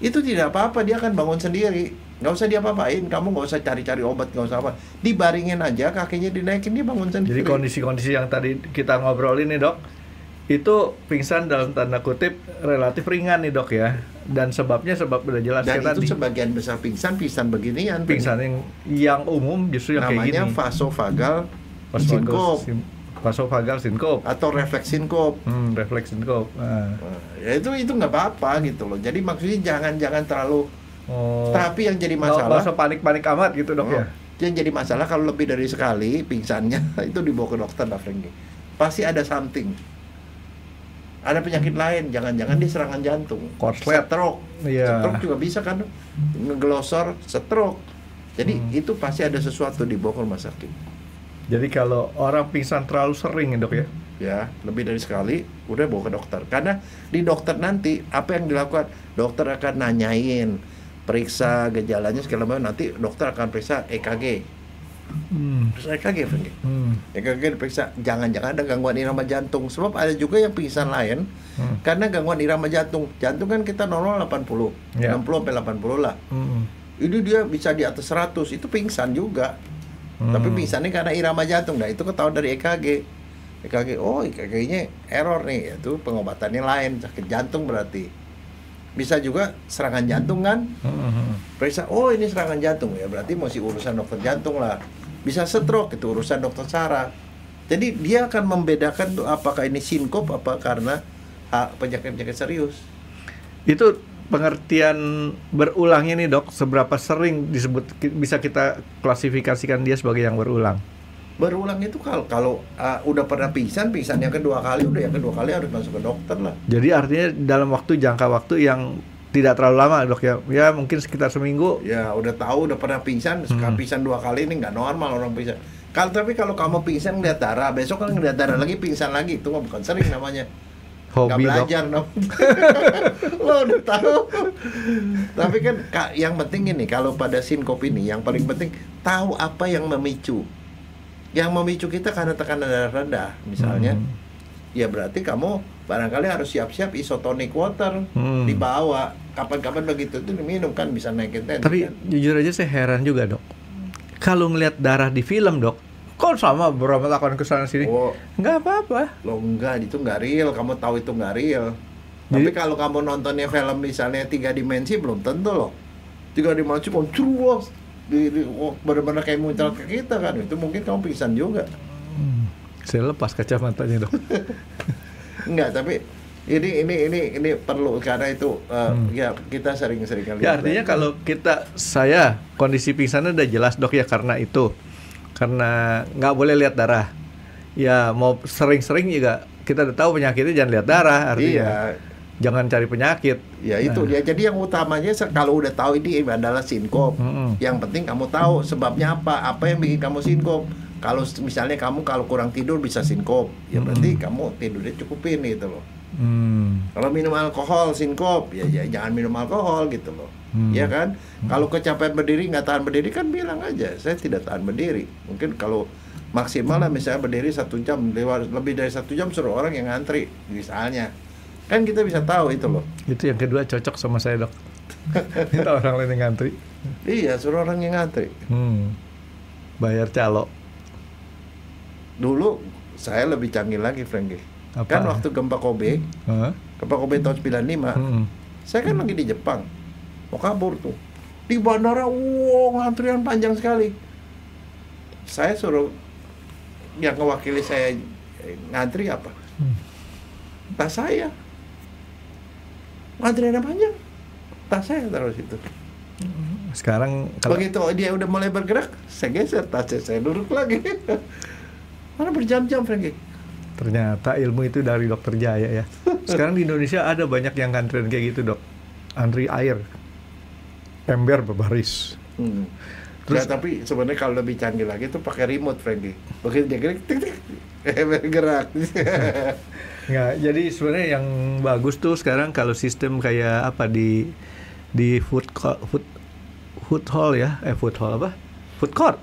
B: itu tidak apa-apa, dia akan bangun sendiri. Nggak usah dia apa-apain, kamu nggak usah cari-cari obat, nggak usah apa. Dibaringin aja, kakinya dinaikin, dia bangun sendiri.
C: Jadi kondisi-kondisi yang tadi kita ngobrolin nih dok, itu pingsan dalam tanda kutip relatif ringan nih dok ya. Dan sebabnya sebab udah jelas
B: Dan
C: ya
B: itu
C: tadi.
B: sebagian besar pingsan beginian.
C: Pingsan yang umum justru yang kayak gini.
B: Namanya vasovagal sinkop.
C: Vasovagal sinkop
B: atau refleks sinkop.
C: Refleks sinkop.
B: Ya itu nggak apa-apa gitu loh. Jadi maksudnya jangan terlalu. Tapi yang jadi masalah.
C: Nggak usah panik-panik amat gitu dok ya.
B: Yang jadi masalah kalau lebih dari sekali pingsannya itu dibawa ke dokter lah Franky. Pasti ada something. Ada penyakit lain. Jangan-jangan dia serangan jantung.
C: Korslet.
B: Stroke.
C: Iya.
B: Stroke juga bisa kan. Ngeglosor, stroke. Jadi itu pasti ada sesuatu dibawa ke rumah sakit.
C: Jadi kalau orang pingsan terlalu sering ya dok ya?
B: Ya, lebih dari sekali, udah bawa ke dokter. Karena di dokter nanti, apa yang dilakukan? Dokter akan nanyain, periksa gejalanya segala macam. Nanti dokter akan periksa EKG. Periksa EKG, Franky. EKG diperiksa, jangan-jangan ada gangguan irama jantung. Sebab ada juga yang pingsan lain, karena gangguan irama jantung. Jantung kan kita normal 80, 60 sampai 80 lah. Ini dia bisa di atas 100, itu pingsan juga. Tapi pingsannya karena irama jantung. Nah itu ketahuan dari EKG. EKG, EKG-nya error nih. Itu pengobatannya lain, sakit jantung berarti. Bisa juga serangan jantung kan. Periksa, ini serangan jantung. Ya berarti masih urusan dokter jantung lah. Bisa stroke, itu urusan dokter saraf. Jadi dia akan membedakan tuh apakah ini sinkop, apa karena penyakit-penyakit serius. Itu
C: pengertian berulangnya nih dok, seberapa sering disebut bisa kita klasifikasikan dia sebagai yang berulang?
B: Berulang itu kalau udah pernah pingsan yang kedua kali, udah yang kedua kali harus masuk ke dokter lah.
C: Jadi artinya dalam jangka waktu yang tidak terlalu lama dok ya mungkin sekitar seminggu.
B: Ya udah tahu, udah pernah pingsan, pingsan 2 kali ini nggak normal orang pingsan. Tapi kalau kamu pingsan ngeliat darah, besok kan ngeliat darah lagi pingsan lagi, itu bukan sering namanya.
C: Hobi
B: nggak belajar dok. Lo udah tahu. Tapi kan yang penting ini, kalau pada sinkop ini yang paling penting tahu apa yang memicu. Yang memicu kita karena tekanan darah rendah misalnya. Ya berarti kamu barangkali harus siap-siap isotonic water dibawa. Kapan-kapan begitu itu diminum kan bisa naikin tensi.
C: Tapi
B: kan?
C: Jujur aja saya heran juga dok. Kalau ngelihat darah di film dok, kok sama berapa lakukan kesana sini? Nggak apa-apa.
B: Lo enggak, itu nggak real. Kamu tahu itu nggak real. Tapi kalau kamu nontonnya film misalnya 3 dimensi belum tentu loh. 3 dimensi kok terus benar-benar kayak muncrat ke kita kan. Itu mungkin kamu pingsan juga.
C: Saya lepas kacamatanya dok.
B: Enggak, tapi ini perlu karena itu ya kita sering-sering kali.
C: Ya artinya kalau saya kondisi pingsannya udah jelas dok ya karena itu. Karena nggak boleh lihat darah. Ya mau sering-sering juga kita udah tahu penyakitnya jangan lihat darah artinya. Iya. Jangan cari penyakit.
B: Ya itu dia. Jadi yang utamanya kalau udah tahu ini adalah sinkop. Yang penting kamu tahu sebabnya apa yang bikin kamu sinkop. Kalau misalnya kamu kalau kurang tidur bisa sinkop, ya berarti kamu tidurnya cukupin gitu loh. Kalau minum alkohol sinkop, ya jangan minum alkohol gitu loh. Ya kan? Kalau kecapean berdiri nggak tahan berdiri kan bilang aja saya tidak tahan berdiri. Mungkin kalau maksimal lah misalnya berdiri 1 jam, lebih dari 1 jam suruh orang yang ngantri misalnya. Kan kita bisa tahu itu loh.
C: Itu yang kedua cocok sama saya dok. Minta orang lain yang ngantri.
B: Iya, suruh orang yang ngantri.
C: Bayar calo.
B: Dulu saya lebih canggih lagi Franky.
C: Apa?
B: Kan waktu gempa Kobe, gempa Kobe tahun 95, saya kan lagi di Jepang, mau kabur tuh, di bandara, antrian panjang sekali. Saya suruh yang mewakili saya ngantri apa? Tas saya, antriannya panjang, tas saya taruh situ.
C: Sekarang
B: begitu dia udah mulai bergerak, saya geser tasnya, saya duduk lagi. Mana berjam-jam Franky.
C: Ternyata ilmu itu dari dokter Jaya ya. Sekarang di Indonesia ada banyak yang ngantrian kayak gitu dok. Antri air, ember berbaris.
B: Terus ya, tapi sebenarnya kalau lebih canggih lagi itu pakai remote Franky. Begitu dia gerak, bergerak.
C: Nggak, jadi sebenarnya yang bagus tuh sekarang kalau sistem kayak apa di food hall ya, food hall apa? Food court.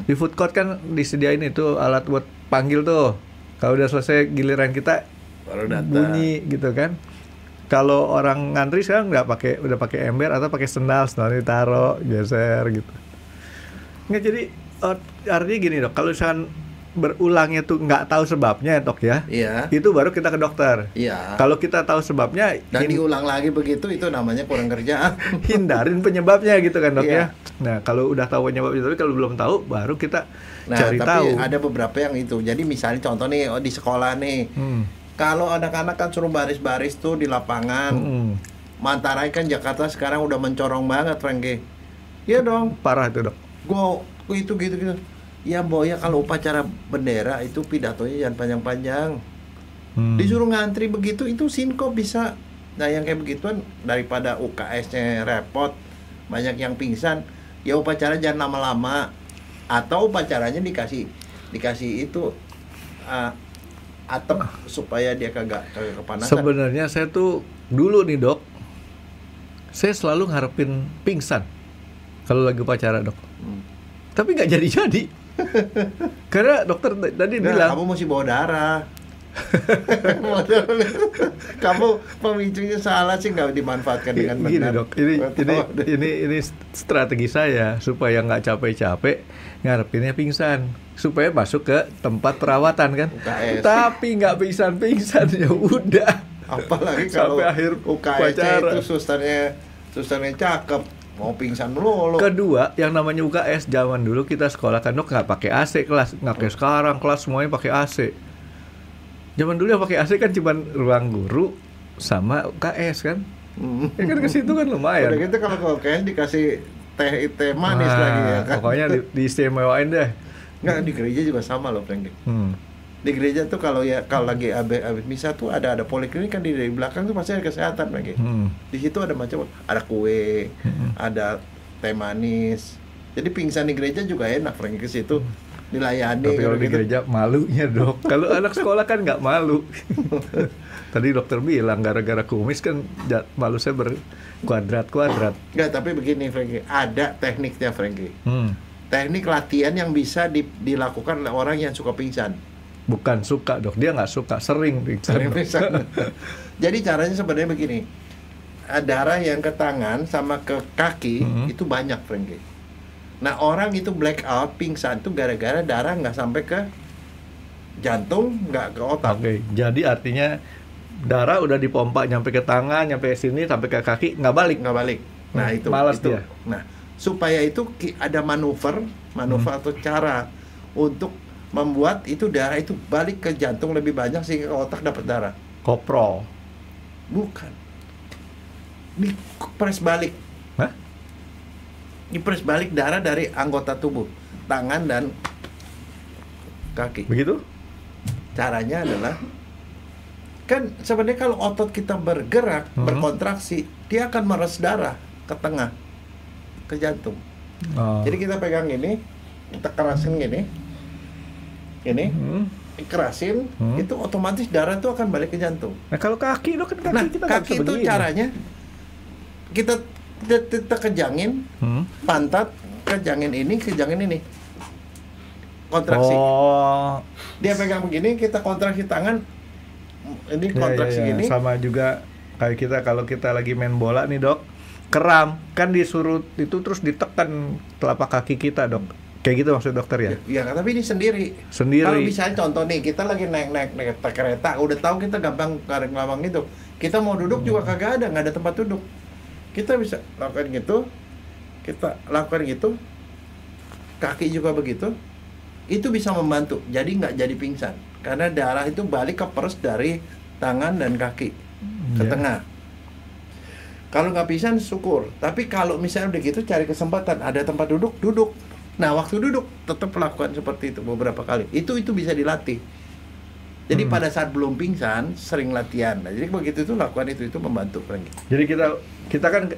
C: Di food court kan disediain itu alat buat panggil tuh. Kalau udah selesai giliran kita
B: baru datang.
C: Bunyi gitu kan. Kalau orang ngantri sekarang udah pakai ember atau pakai sendal ditaruh, geser gitu. Nggak, jadi artinya gini dok, kalau misalkan berulangnya tuh nggak tahu sebabnya dok ya,
B: Iya.
C: itu baru kita ke dokter.
B: Iya.
C: Kalau kita tahu sebabnya
B: Dan diulang lagi begitu, itu namanya kurang kerjaan.
C: hindarin penyebabnya gitu kan dok
B: Iya.
C: ya. Nah kalau udah tahu penyebabnya, tapi kalau belum tahu baru kita cari
B: tapi
C: tahu.
B: ada beberapa yang itu. Jadi misalnya contoh nih, di sekolah nih, kalau anak-anak kan suruh baris-baris tuh di lapangan. Mantarai kan Jakarta sekarang udah mencorong banget, Frankie. Iya dong.
C: Parah itu dok.
B: Gua itu gitu. Ya boya, kalau upacara bendera itu pidatonya jangan panjang-panjang. Disuruh ngantri begitu, itu sinkop bisa. Nah yang kayak begituan, daripada UKS-nya repot, banyak yang pingsan, ya upacara jangan lama-lama. Atau upacaranya dikasih itu atap supaya dia kagak kepanasan.
C: Sebenarnya saya tuh dulu nih dok, saya selalu ngarepin pingsan kalau lagi upacara dok. Tapi nggak jadi. Karena dokter tadi bilang
B: kamu mesti bawa darah. Kamu pemicunya salah sih, nggak dimanfaatkan dengan benar.
C: Gini dok, ini strategi saya supaya nggak capek-capek ngarepinnya pingsan, supaya masuk ke tempat perawatan kan.
B: UKS.
C: Tapi nggak pingsan ya udah.
B: Apalagi kalau
C: sampai akhir
B: UKS
C: upacara.
B: itu susternya cakep, mau pingsan melulu.
C: Kedua, yang namanya UKS zaman dulu kita sekolah kan dok nggak pakai AC kelas, nggak kayak sekarang kelas semuanya pakai AC. Zaman dulu yang pakai AC kan cuma ruang guru sama UKS kan. Ya kan ke situ kan lumayan.
B: Udah gitu kalau ke UKS dikasih teh manis lagi ya kan.
C: Pokoknya diistimewain deh.
B: Nggak, di gereja juga sama loh, Frankie. Di gereja tuh kalau lagi abis misa tuh ada poliklinik kan, di belakang tuh pasti ada kesehatan lagi. Di situ ada ada kue, ada teh manis. Jadi pingsan di gereja juga enak, Frankie, ke situ dilayani.
C: Tapi kalau di
B: gitu.
C: gereja malunya dok. Kalau anak sekolah kan nggak malu. Tadi dokter bilang gara-gara kumis kan malu saya berkuadrat.
B: Nggak, tapi begini Frankie, ada tekniknya Frankie. Teknik latihan yang bisa dilakukan oleh orang yang suka pingsan.
C: Bukan suka dok, dia nggak suka, sering pingsan.
B: Jadi caranya sebenarnya begini, darah yang ke tangan sama ke kaki itu banyak, Frankie. Nah orang itu black out, pingsan tuh gara-gara darah nggak sampai ke jantung, nggak ke otak.
C: Oke, jadi artinya darah udah dipompa nyampe ke tangan, nyampe sini, sampai ke kaki, nggak balik.
B: Nah itu
C: malas
B: itu.
C: Dia.
B: Nah supaya itu ada manuver atau cara untuk membuat itu darah itu balik ke jantung lebih banyak sehingga otak dapat darah.
C: Koprol.
B: Bukan. Dipres balik.
C: Hah?
B: Dipres balik darah dari anggota tubuh, tangan dan kaki.
C: Begitu?
B: Caranya adalah, kan sebenarnya kalau otot kita bergerak, berkontraksi, dia akan meres darah ke tengah, ke jantung. Jadi kita pegang ini, kita kerasin gini, kerasin, itu otomatis darah itu akan balik ke jantung.
C: Nah kalau kaki, kan kaki
B: Nah,
C: kita nggak
B: kaki
C: bisa
B: itu
C: begini.
B: caranya kita kejangin, pantat, kejangin ini, kontraksi.
C: Oh,
B: Dia pegang begini, kita kontraksi tangan, ini kontraksi gini.
C: Sama juga kayak kita kalau kita lagi main bola nih dok, keram kan disuruh itu terus ditekan telapak kaki kita dok. Kayak gitu maksud dokter ya?
B: Ya, tapi ini sendiri. Kalau misalnya contoh nih, kita lagi naik kereta, udah tahu kita gampang gitu. Kita mau duduk juga kagak nggak ada tempat duduk. Kita bisa lakukan gitu, kaki juga begitu. Itu bisa membantu, jadi nggak jadi pingsan. Karena darah itu balik ke pers dari tangan dan kaki ke tengah. Kalau nggak pingsan syukur. Tapi kalau misalnya udah gitu, cari kesempatan, ada tempat duduk. Nah, waktu duduk tetap lakukan seperti itu beberapa kali. Itu bisa dilatih. Jadi pada saat belum pingsan sering latihan. Nah, jadi begitu itu lakukan itu membantu, Frankie.
C: Jadi kita kan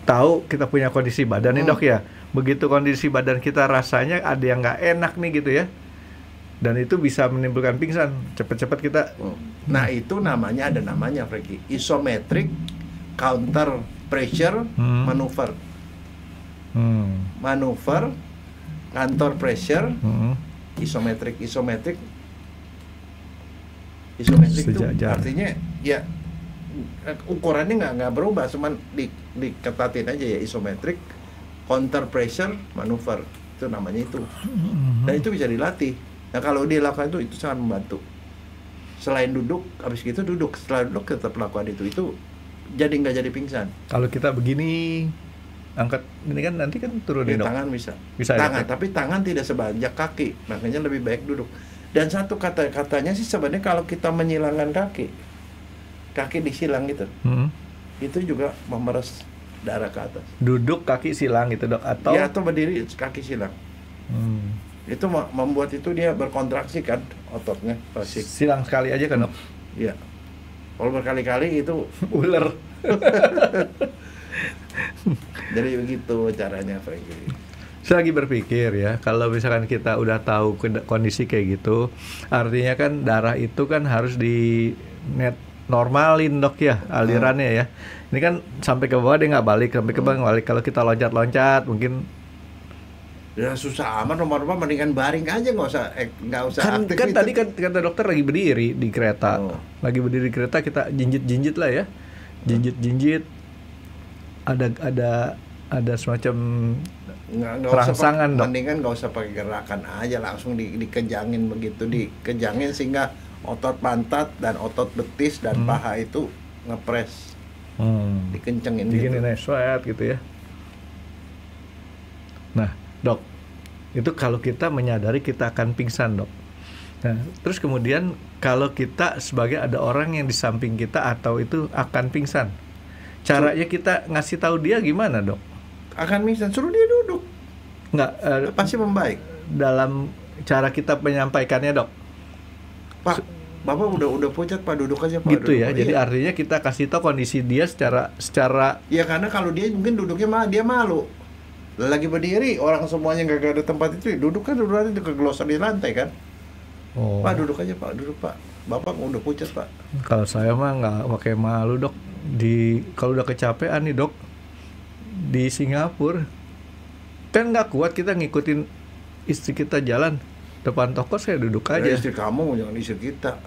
C: tahu kita punya kondisi badan nih dok ya. Begitu kondisi badan kita rasanya ada yang nggak enak nih gitu ya. Dan itu bisa menimbulkan pingsan. Cepet-cepet kita.
B: Nah itu ada namanya, Frankie. Isometric counter pressure maneuver. Manuver counter pressure, isometrik itu artinya ya ukurannya nggak berubah, cuman diketatin aja ya, isometrik, counter pressure maneuver, itu namanya itu. Dan itu bisa dilatih. Nah kalau dia lakukan itu sangat membantu. Selain duduk, habis gitu duduk, setelah duduk tetap lakukan itu jadi nggak jadi pingsan.
C: Kalau kita begini angkat ini kan nanti kan turunin dok.
B: Tangan bisa
C: ya?
B: Tangan, tapi tangan tidak sebanyak kaki, makanya lebih baik duduk. Dan satu katanya sih sebenarnya kalau kita menyilangkan kaki disilang gitu, itu juga memeras darah ke atas.
C: Duduk kaki silang gitu dok, atau?
B: Ya, atau berdiri kaki silang. Itu membuat itu dia berkontraksi kan ototnya pasti.
C: Silang sekali aja kan dok?
B: Iya. Kalau berkali-kali itu
C: ular.
B: Jadi begitu caranya, Franky.
C: Saya lagi berpikir ya, kalau misalkan kita udah tahu kondisi kayak gitu, artinya kan darah itu kan harus di normalin dok ya, alirannya ya. Ini kan sampai ke bawah dia nggak balik, sampai ke bawah balik. Kalau kita loncat-loncat mungkin
B: ya susah amat, nomor-nomor mendingan baring aja, nggak usah aktif.
C: Kan tadi kan kata dokter lagi berdiri di kereta, lagi berdiri di kereta, kita jinjit lah ya, jinjit, ada semacam rangsangan dok.
B: Mendingan nggak usah pakai gerakan aja, langsung dikejangin begitu, dikejangin sehingga otot pantat dan otot betis dan paha itu ngepres, dikencengin
C: gitu. Sweat gitu ya. Nah dok, itu kalau kita menyadari kita akan pingsan dok. Nah terus kemudian kalau kita sebagai ada orang yang di samping kita atau itu akan pingsan, caranya kita ngasih tahu dia gimana dok?
B: Akan pingsan, suruh dia duduk.
C: Nggak,
B: pasti membaik.
C: Dalam cara kita menyampaikannya dok.
B: Pak, Bapak udah pucat Pak, duduk aja Pak.
C: Gitu
B: duduk.
C: ya, jadi artinya kita kasih tahu kondisi dia secara. Ya
B: karena kalau dia mungkin duduknya dia malu. Lagi berdiri, orang semuanya nggak ada tempat itu, duduk aja kegelosor di lantai kan. Pak duduk aja Pak, duduk Pak. Bapak udah pucat Pak.
C: Kalau saya mah nggak pakai malu dok. Kalau udah kecapean nih dok, di Singapura kan nggak kuat kita ngikutin istri kita jalan depan toko, saya duduk aja.
B: Istri kamu, jangan istri kita.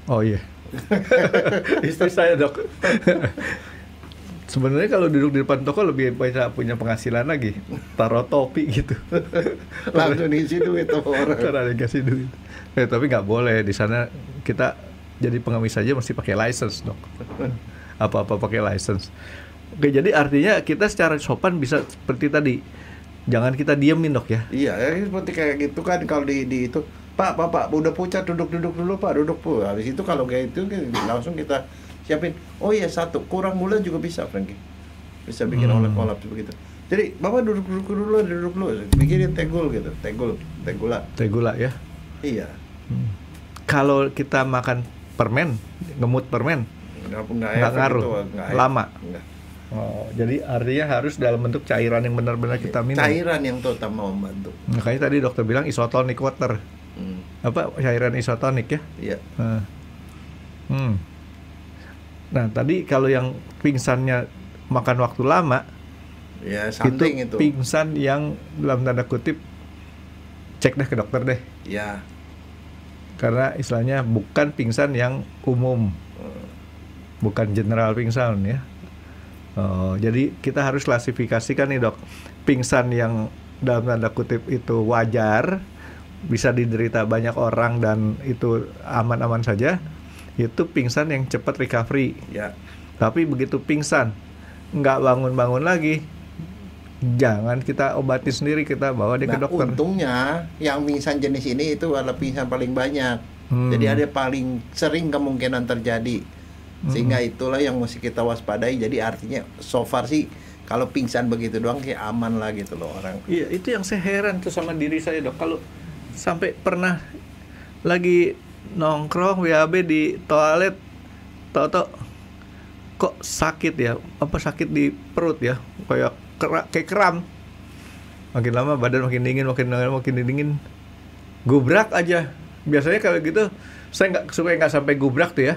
C: Oh iya. Istri saya dok. Sebenarnya kalau duduk di depan toko lebih banyak punya penghasilan lagi, taruh topi gitu.
B: Langsung diisi duit tuh orang.
C: Karena dikasih duit. Tapi nggak boleh, di sana kita jadi pengemis aja mesti pakai license dok. Apa-apa pakai license. Oke, jadi artinya kita secara sopan bisa seperti tadi, jangan kita diemin dok ya.
B: Iya, seperti kayak gitu kan, kalau di itu Pak udah pucat, duduk dulu Pak, duduk Bu. Habis itu kalau kayak itu langsung kita siapin. Oh iya, satu kurang gula juga bisa Franky, bisa bikin olap begitu. Jadi Bapak duduk dulu, bikinin tegul gitu, tegula
C: ya.
B: Iya.
C: Kalau kita makan permen, ngemut permen, nggak ngaruh, lama. Enggak. Oh, jadi artinya harus dalam bentuk cairan yang benar-benar kita minum.
B: Cairan yang terutama membantu.
C: Makanya tadi dokter bilang isotonic water. Apa cairan isotonik ya?
B: Iya.
C: Nah tadi kalau yang pingsannya makan waktu lama,
B: ya something itu.
C: Pingsan yang dalam tanda kutip cek deh ke dokter deh.
B: Ya.
C: Karena istilahnya bukan pingsan yang umum, bukan general pingsan ya. Jadi kita harus klasifikasikan nih dok, pingsan yang dalam tanda kutip itu wajar, bisa diderita banyak orang dan itu aman-aman saja, itu pingsan yang cepat recovery.
B: Ya.
C: Tapi begitu pingsan, nggak bangun-bangun lagi, jangan kita obati sendiri, kita bawa dia ke dokter.
B: Untungnya yang pingsan jenis ini itu adalah pingsan paling banyak, jadi ada paling sering kemungkinan terjadi. Sehingga itulah yang mesti kita waspadai. Jadi artinya so far sih kalau pingsan begitu doang kayak aman lah gitu loh orang.
C: Iya, itu yang saya heran tuh sama diri saya dok. Kalau sampai pernah lagi nongkrong WAB di toilet, tau-tau kok sakit ya, apa sakit di perut ya, kayak kram. Makin lama badan makin dingin, makin dingin, gubrak aja. Biasanya kalau gitu saya nggak sampai gubrak tuh ya.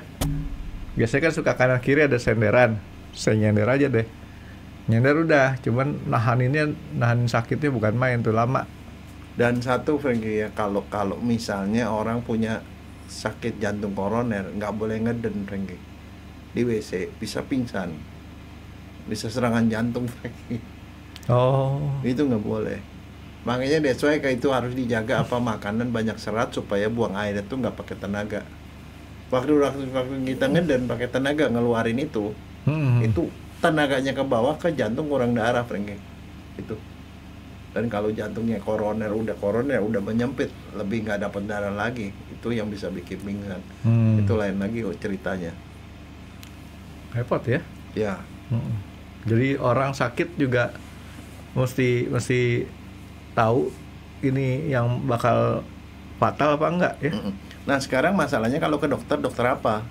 C: Biasanya kan suka kanan kiri ada senderan, saya nyender aja deh, nyender udah, cuman nahan sakitnya bukan main tuh, lama.
B: Dan satu Franky ya, kalau misalnya orang punya sakit jantung koroner, nggak boleh ngeden Franky. di WC bisa pingsan, bisa serangan jantung. Itu nggak boleh. Makanya that's why kayak itu harus dijaga apa makanan banyak serat supaya buang air itu nggak pakai tenaga. Waktu kita ngeden pakai tenaga ngeluarin itu tenaganya ke bawah ke jantung kurang darah, Frankie. Itu. Dan kalau jantungnya koroner udah menyempit, lebih nggak dapat darah lagi, itu yang bisa bikin pingsan. Itu lain lagi ceritanya.
C: Repot ya?
B: Ya.
C: Jadi orang sakit juga mesti tahu ini yang bakal fatal apa enggak ya?
B: Nah sekarang masalahnya kalau ke dokter apa?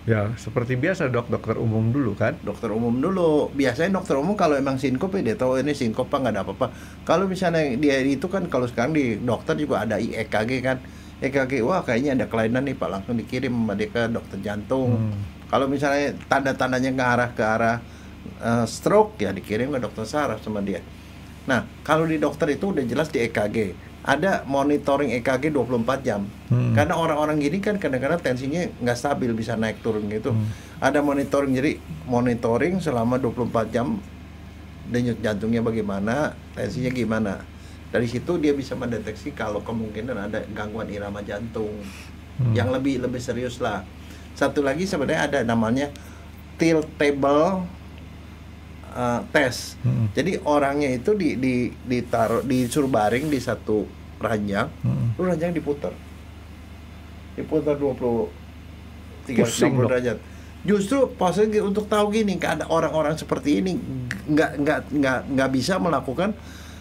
C: Ya seperti biasa dokter umum dulu kan?
B: Dokter umum dulu. Biasanya dokter umum kalau emang sinkop ya dia tahu ini sinkop nggak ada apa-apa. Kalau misalnya dia itu kan kalau sekarang di dokter juga ada EKG kan. EKG, wah kayaknya ada kelainan nih Pak, langsung dikirim sama dia ke dokter jantung. Kalau misalnya tanda-tandanya ke arah stroke ya dikirim ke dokter saraf sama dia. Nah kalau di dokter itu udah jelas di EKG. Ada monitoring EKG 24 jam. Karena orang-orang gini kan kadang-kadang tensinya nggak stabil, bisa naik turun gitu. Ada monitoring, jadi monitoring selama 24 jam denyut jantungnya bagaimana, tensinya gimana. Dari situ dia bisa mendeteksi kalau kemungkinan ada gangguan irama jantung yang lebih serius lah. Satu lagi sebenarnya ada namanya tilt table tes. Jadi orangnya itu disuruh baring di satu ranjang, lu ranjang diputar 23 derajat. Justru posisi untuk tahu gini, ada orang-orang seperti ini nggak bisa melakukan,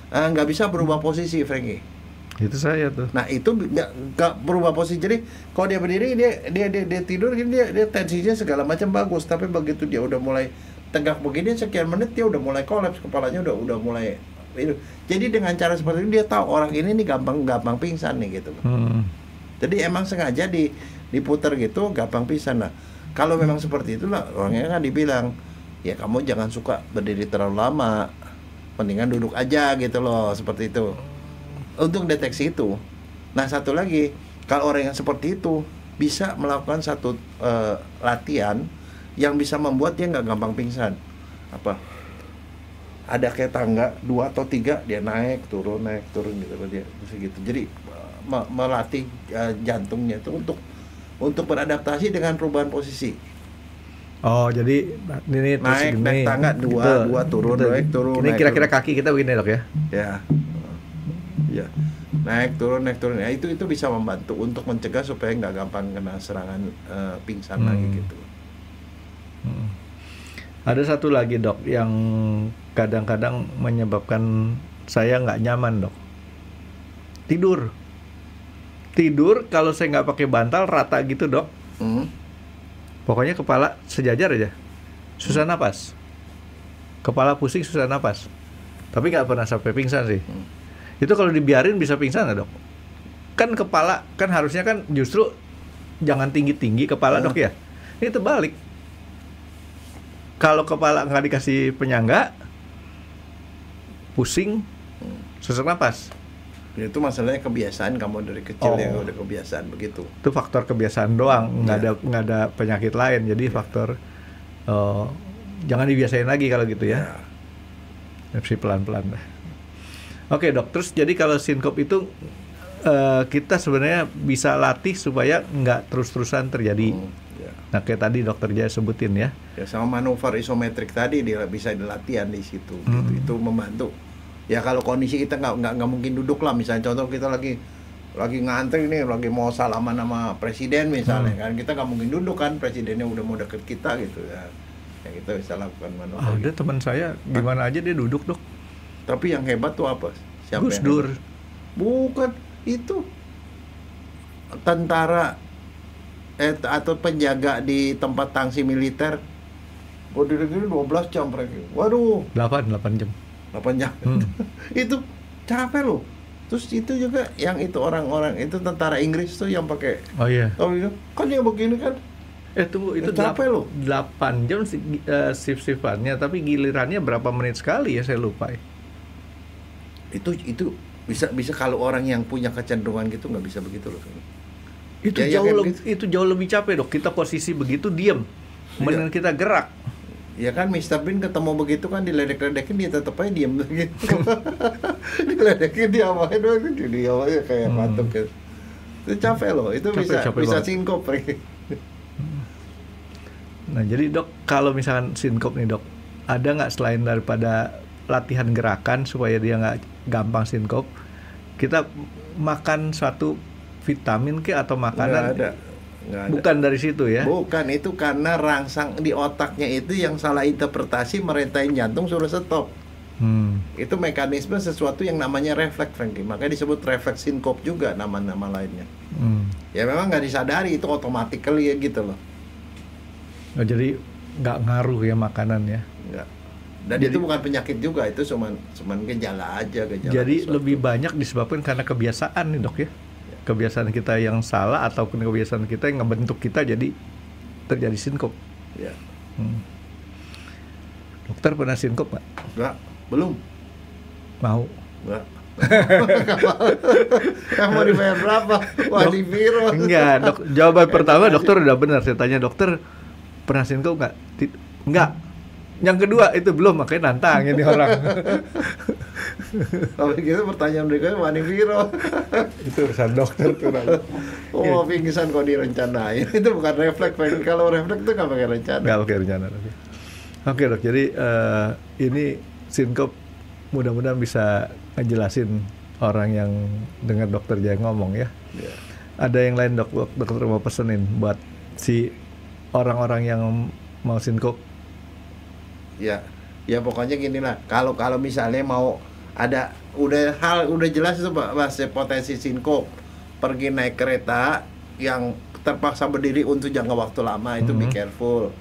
B: nggak bisa berubah posisi, Frankie.
C: Itu saya tuh.
B: Nah itu nggak berubah posisi. Jadi kalau dia berdiri dia tidur, dia tensinya segala macam bagus, tapi begitu dia udah mulai tegak begini sekian menit dia udah mulai kolaps, kepalanya udah mulai itu. Jadi dengan cara seperti itu dia tahu orang ini nih gampang pingsan nih gitu. Jadi emang sengaja diputar gitu gampang pingsan. Nah kalau memang seperti itulah orangnya kan dibilang ya kamu jangan suka berdiri terlalu lama, mendingan duduk aja gitu loh, seperti itu untuk deteksi itu. Nah satu lagi, kalau orang yang seperti itu bisa melakukan satu latihan yang bisa membuat dia nggak gampang pingsan. Apa? Ada kayak tangga 2 atau 3 dia naik turun gitu dia gitu. Jadi melatih jantungnya itu untuk beradaptasi dengan perubahan posisi.
C: Oh jadi ini
B: naik tangga 2 turun naik turun.
C: Ini kira-kira kaki kita begini dok ya?
B: Ya. Naik turun ya, itu bisa membantu untuk mencegah supaya nggak gampang kena serangan pingsan lagi gitu.
C: Ada satu lagi dok yang kadang-kadang menyebabkan saya nggak nyaman dok. Tidur kalau saya nggak pakai bantal rata gitu dok. Pokoknya kepala sejajar aja, susah napas, kepala pusing, susah napas. Tapi nggak pernah sampai pingsan sih. Itu kalau dibiarin bisa pingsan nggak dok? Kan kepala kan harusnya kan justru jangan tinggi-tinggi kepala dok ya. Ini terbalik. Kalau kepala nggak dikasih penyangga, pusing, sesak napas.
B: Itu masalahnya kebiasaan kamu dari kecil ya udah kebiasaan begitu.
C: Itu faktor kebiasaan doang, nggak ada penyakit lain. Jadi faktor jangan dibiasain lagi kalau gitu ya. Mesti pelan-pelan. Oke dok, terus jadi kalau sinkop itu kita sebenarnya bisa latih supaya nggak terus-terusan terjadi. Nah kayak tadi dokter Jaya sebutin ya.
B: Ya sama manuver isometrik tadi dia bisa dilatihan di situ. Gitu. Itu membantu. Ya kalau kondisi kita nggak mungkin duduk lah, misalnya contoh kita lagi ngantri nih, lagi mau salaman sama presiden misalnya kan, kita nggak mungkin duduk kan, presidennya udah mau deket kita gitu ya. Ya kita bisa lakukan manuver.
C: Ada gitu. Teman saya gimana aja dia duduk dok.
B: Tapi yang hebat tuh apa? Siapa
C: Gus Dur.
B: Bukan, itu tentara atau penjaga di tempat tangsi militer. Diri 12 jam mereka. Waduh.
C: 8 jam.
B: 8 jam. Itu capek loh. Terus itu juga yang itu orang-orang itu tentara Inggris tuh yang pakai.
C: Oh iya.
B: Oh iya. Kan yang begini kan.
C: Tunggu itu
B: capek loh.
C: 8 jam shift-shiftannya, tapi gilirannya berapa menit sekali ya, saya lupa ya.
B: Itu bisa kalau orang yang punya kecenderungan gitu nggak bisa begitu loh.
C: Itu jauh lebih capek dok. Kita posisi begitu diam. mendingan kita gerak.
B: Ya kan Mr. Bean ketemu begitu kan diledek-ledekin dia tetep aja diem begitu. Diledekin dia apain doang dia aja kayak patung gitu. Itu capek loh, itu
C: Capek
B: bisa
C: banget.
B: sinkop.
C: Nah jadi dok, kalau misalkan sinkop nih dok, ada nggak selain daripada latihan gerakan supaya dia nggak gampang sinkop, kita makan suatu vitamin ke atau makanan?
B: Nggak ada.
C: Bukan dari situ ya?
B: Bukan, itu karena rangsang di otaknya itu yang salah interpretasi merentain jantung suruh stop. Itu mekanisme sesuatu yang namanya refleks, Frankie. Makanya disebut refleks sinkop juga nama-nama lainnya. Ya memang nggak disadari, itu automatically ya gitu loh.
C: Oh, jadi nggak ngaruh ya makanan ya?
B: Nggak. Dan
C: Jadi-
B: itu bukan penyakit juga, itu cuman gejala aja, gejala.
C: Jadi
B: sesuatu.
C: lebih banyak disebabkan karena kebiasaan nih dok ya? Kebiasaan kita yang salah ataupun kebiasaan kita yang ngebentuk kita jadi terjadi sinkop.
B: Ya.
C: Dokter pernah sinkop nggak?
B: Nggak, belum.
C: Mau?
B: Nggak. Yang mau dibayar berapa? Wah, di biro.
C: Enggak, dok. Jawaban pertama dokter udah benar. Saya tanya dokter pernah sinkop nggak? Enggak. Yang kedua itu belum, makanya nantang ini orang.
B: Kalau gitu pertanyaan berikutnya Wani Viro.
C: Itu urusan dokter tuh.
B: Oh, pingsan kok direncanain. Itu bukan refleks, Frankie. Kalau refleks itu nggak pakai rencana.
C: Nggak pakai rencana. Oke dok, jadi ini sinkop mudah-mudahan bisa ngejelasin orang yang dengar dokter Jaya ngomong ya.
B: Ya.
C: Ada yang lain dokter mau pesenin buat si orang-orang yang mau sinkop?
B: Ya, ya pokoknya gini lah. Kalau misalnya mau ada udah jelas itu bahasa potensi sinkop, pergi naik kereta yang terpaksa berdiri untuk jangka waktu lama itu be careful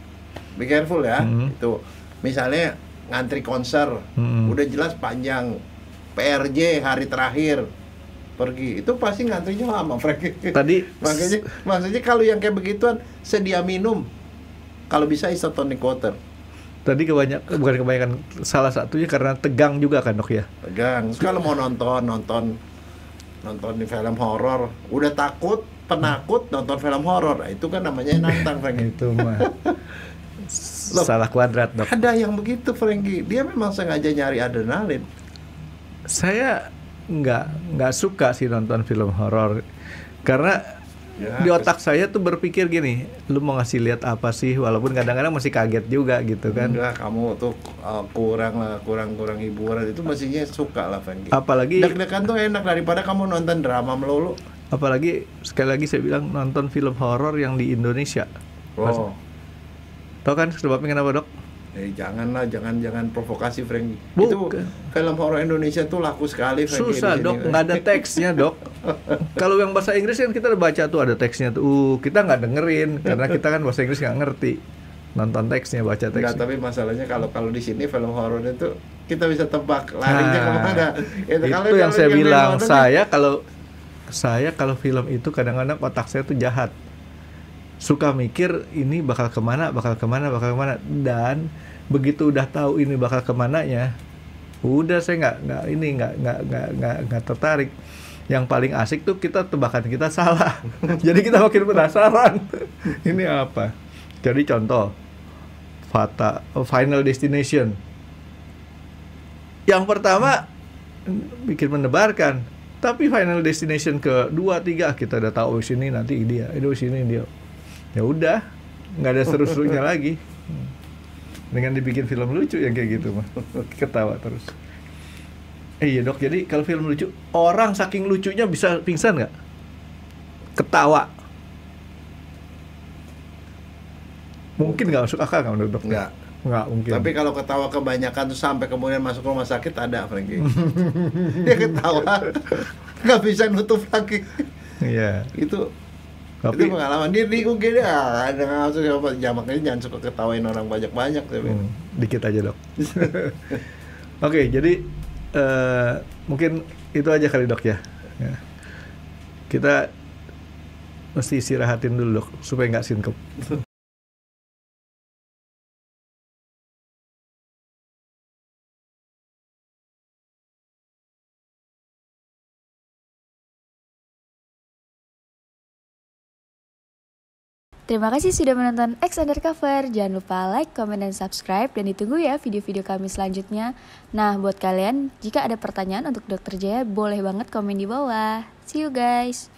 B: ya. Itu misalnya ngantri konser, udah jelas panjang, PRJ hari terakhir pergi, itu pasti ngantrinya lama, Frank.
C: Tadi
B: maksudnya kalau yang kayak begituan sedia minum, kalau bisa isotonic water.
C: Tadi bukan kebanyakan, salah satunya karena tegang juga kan dok ya?
B: Tegang. Kalau mau nonton di film horor, udah takut, penakut nonton film horor, nah, itu kan namanya nantang, Frankie.
C: Itu mah salah kuadrat dok.
B: Ada yang begitu, Frankie. Dia memang sengaja nyari adrenalin.
C: Saya nggak suka sih nonton film horor karena di otak saya tuh berpikir gini, lu mau ngasih lihat apa sih, walaupun kadang-kadang masih kaget juga gitu kan.
B: Enggak, kamu tuh kurang hiburan, itu mestinya suka lah, Frankie.
C: Apalagi
B: Deg-degan tuh enak daripada kamu nonton drama melulu.
C: apalagi sekali lagi saya bilang nonton film horor yang di Indonesia.
B: Oh.
C: Tahu kan sebabnya kenapa dok?
B: Janganlah, jangan provokasi, Frankie.
C: Bukan.
B: Itu film horor Indonesia tuh laku sekali, Frankie.
C: Susah
B: di sini.
C: dok, nggak ada teksnya dok. Kalau yang bahasa Inggris kan kita udah baca tuh ada teksnya tuh. Kita nggak dengerin karena kita kan bahasa Inggris nggak ngerti. Nonton teksnya, baca
B: Enggak,
C: teksnya.
B: tapi masalahnya kalau di sini film horor itu kita bisa tebak larinya kemana.
C: Itu yang saya bilang. Saya kalau film itu kadang-kadang otak saya tuh jahat. Suka mikir ini bakal kemana, dan begitu udah tahu ini bakal kemananya, udah saya nggak tertarik. Yang paling asik tuh tebakan kita salah. Jadi kita makin penasaran. Ini apa? Jadi contoh Final Destination. Yang pertama bikin mendebarkan, tapi Final Destination kedua, tiga kita udah tahu sini nanti dia, sini dia. Ya udah, nggak ada seru-serunya lagi. Dengan dibikin film lucu yang kayak gitu mah, ketawa terus. Iya dok, jadi kalau film lucu, orang saking lucunya bisa pingsan nggak? Ketawa. Mungkin nggak masuk akal nggak menurut dok? Nggak mungkin.
B: Tapi kalau ketawa kebanyakan tuh sampai kemudian masuk rumah sakit ada, Frankie. Dia ketawa, nggak bisa nutup lagi.
C: Iya.
B: Itu pengalaman dia di UGD ada masuk makanya jangan suka ketawain orang banyak-banyak.
C: Dikit aja dok. Oke, jadi mungkin itu aja kali dok ya. Kita mesti istirahatin dulu dok supaya nggak sinkop.
A: Terima kasih sudah menonton X Undercover. Jangan lupa like, comment, dan subscribe. Dan ditunggu ya video-video kami selanjutnya. Nah, buat kalian, jika ada pertanyaan untuk Dr. Jaya, boleh banget komen di bawah. See you guys!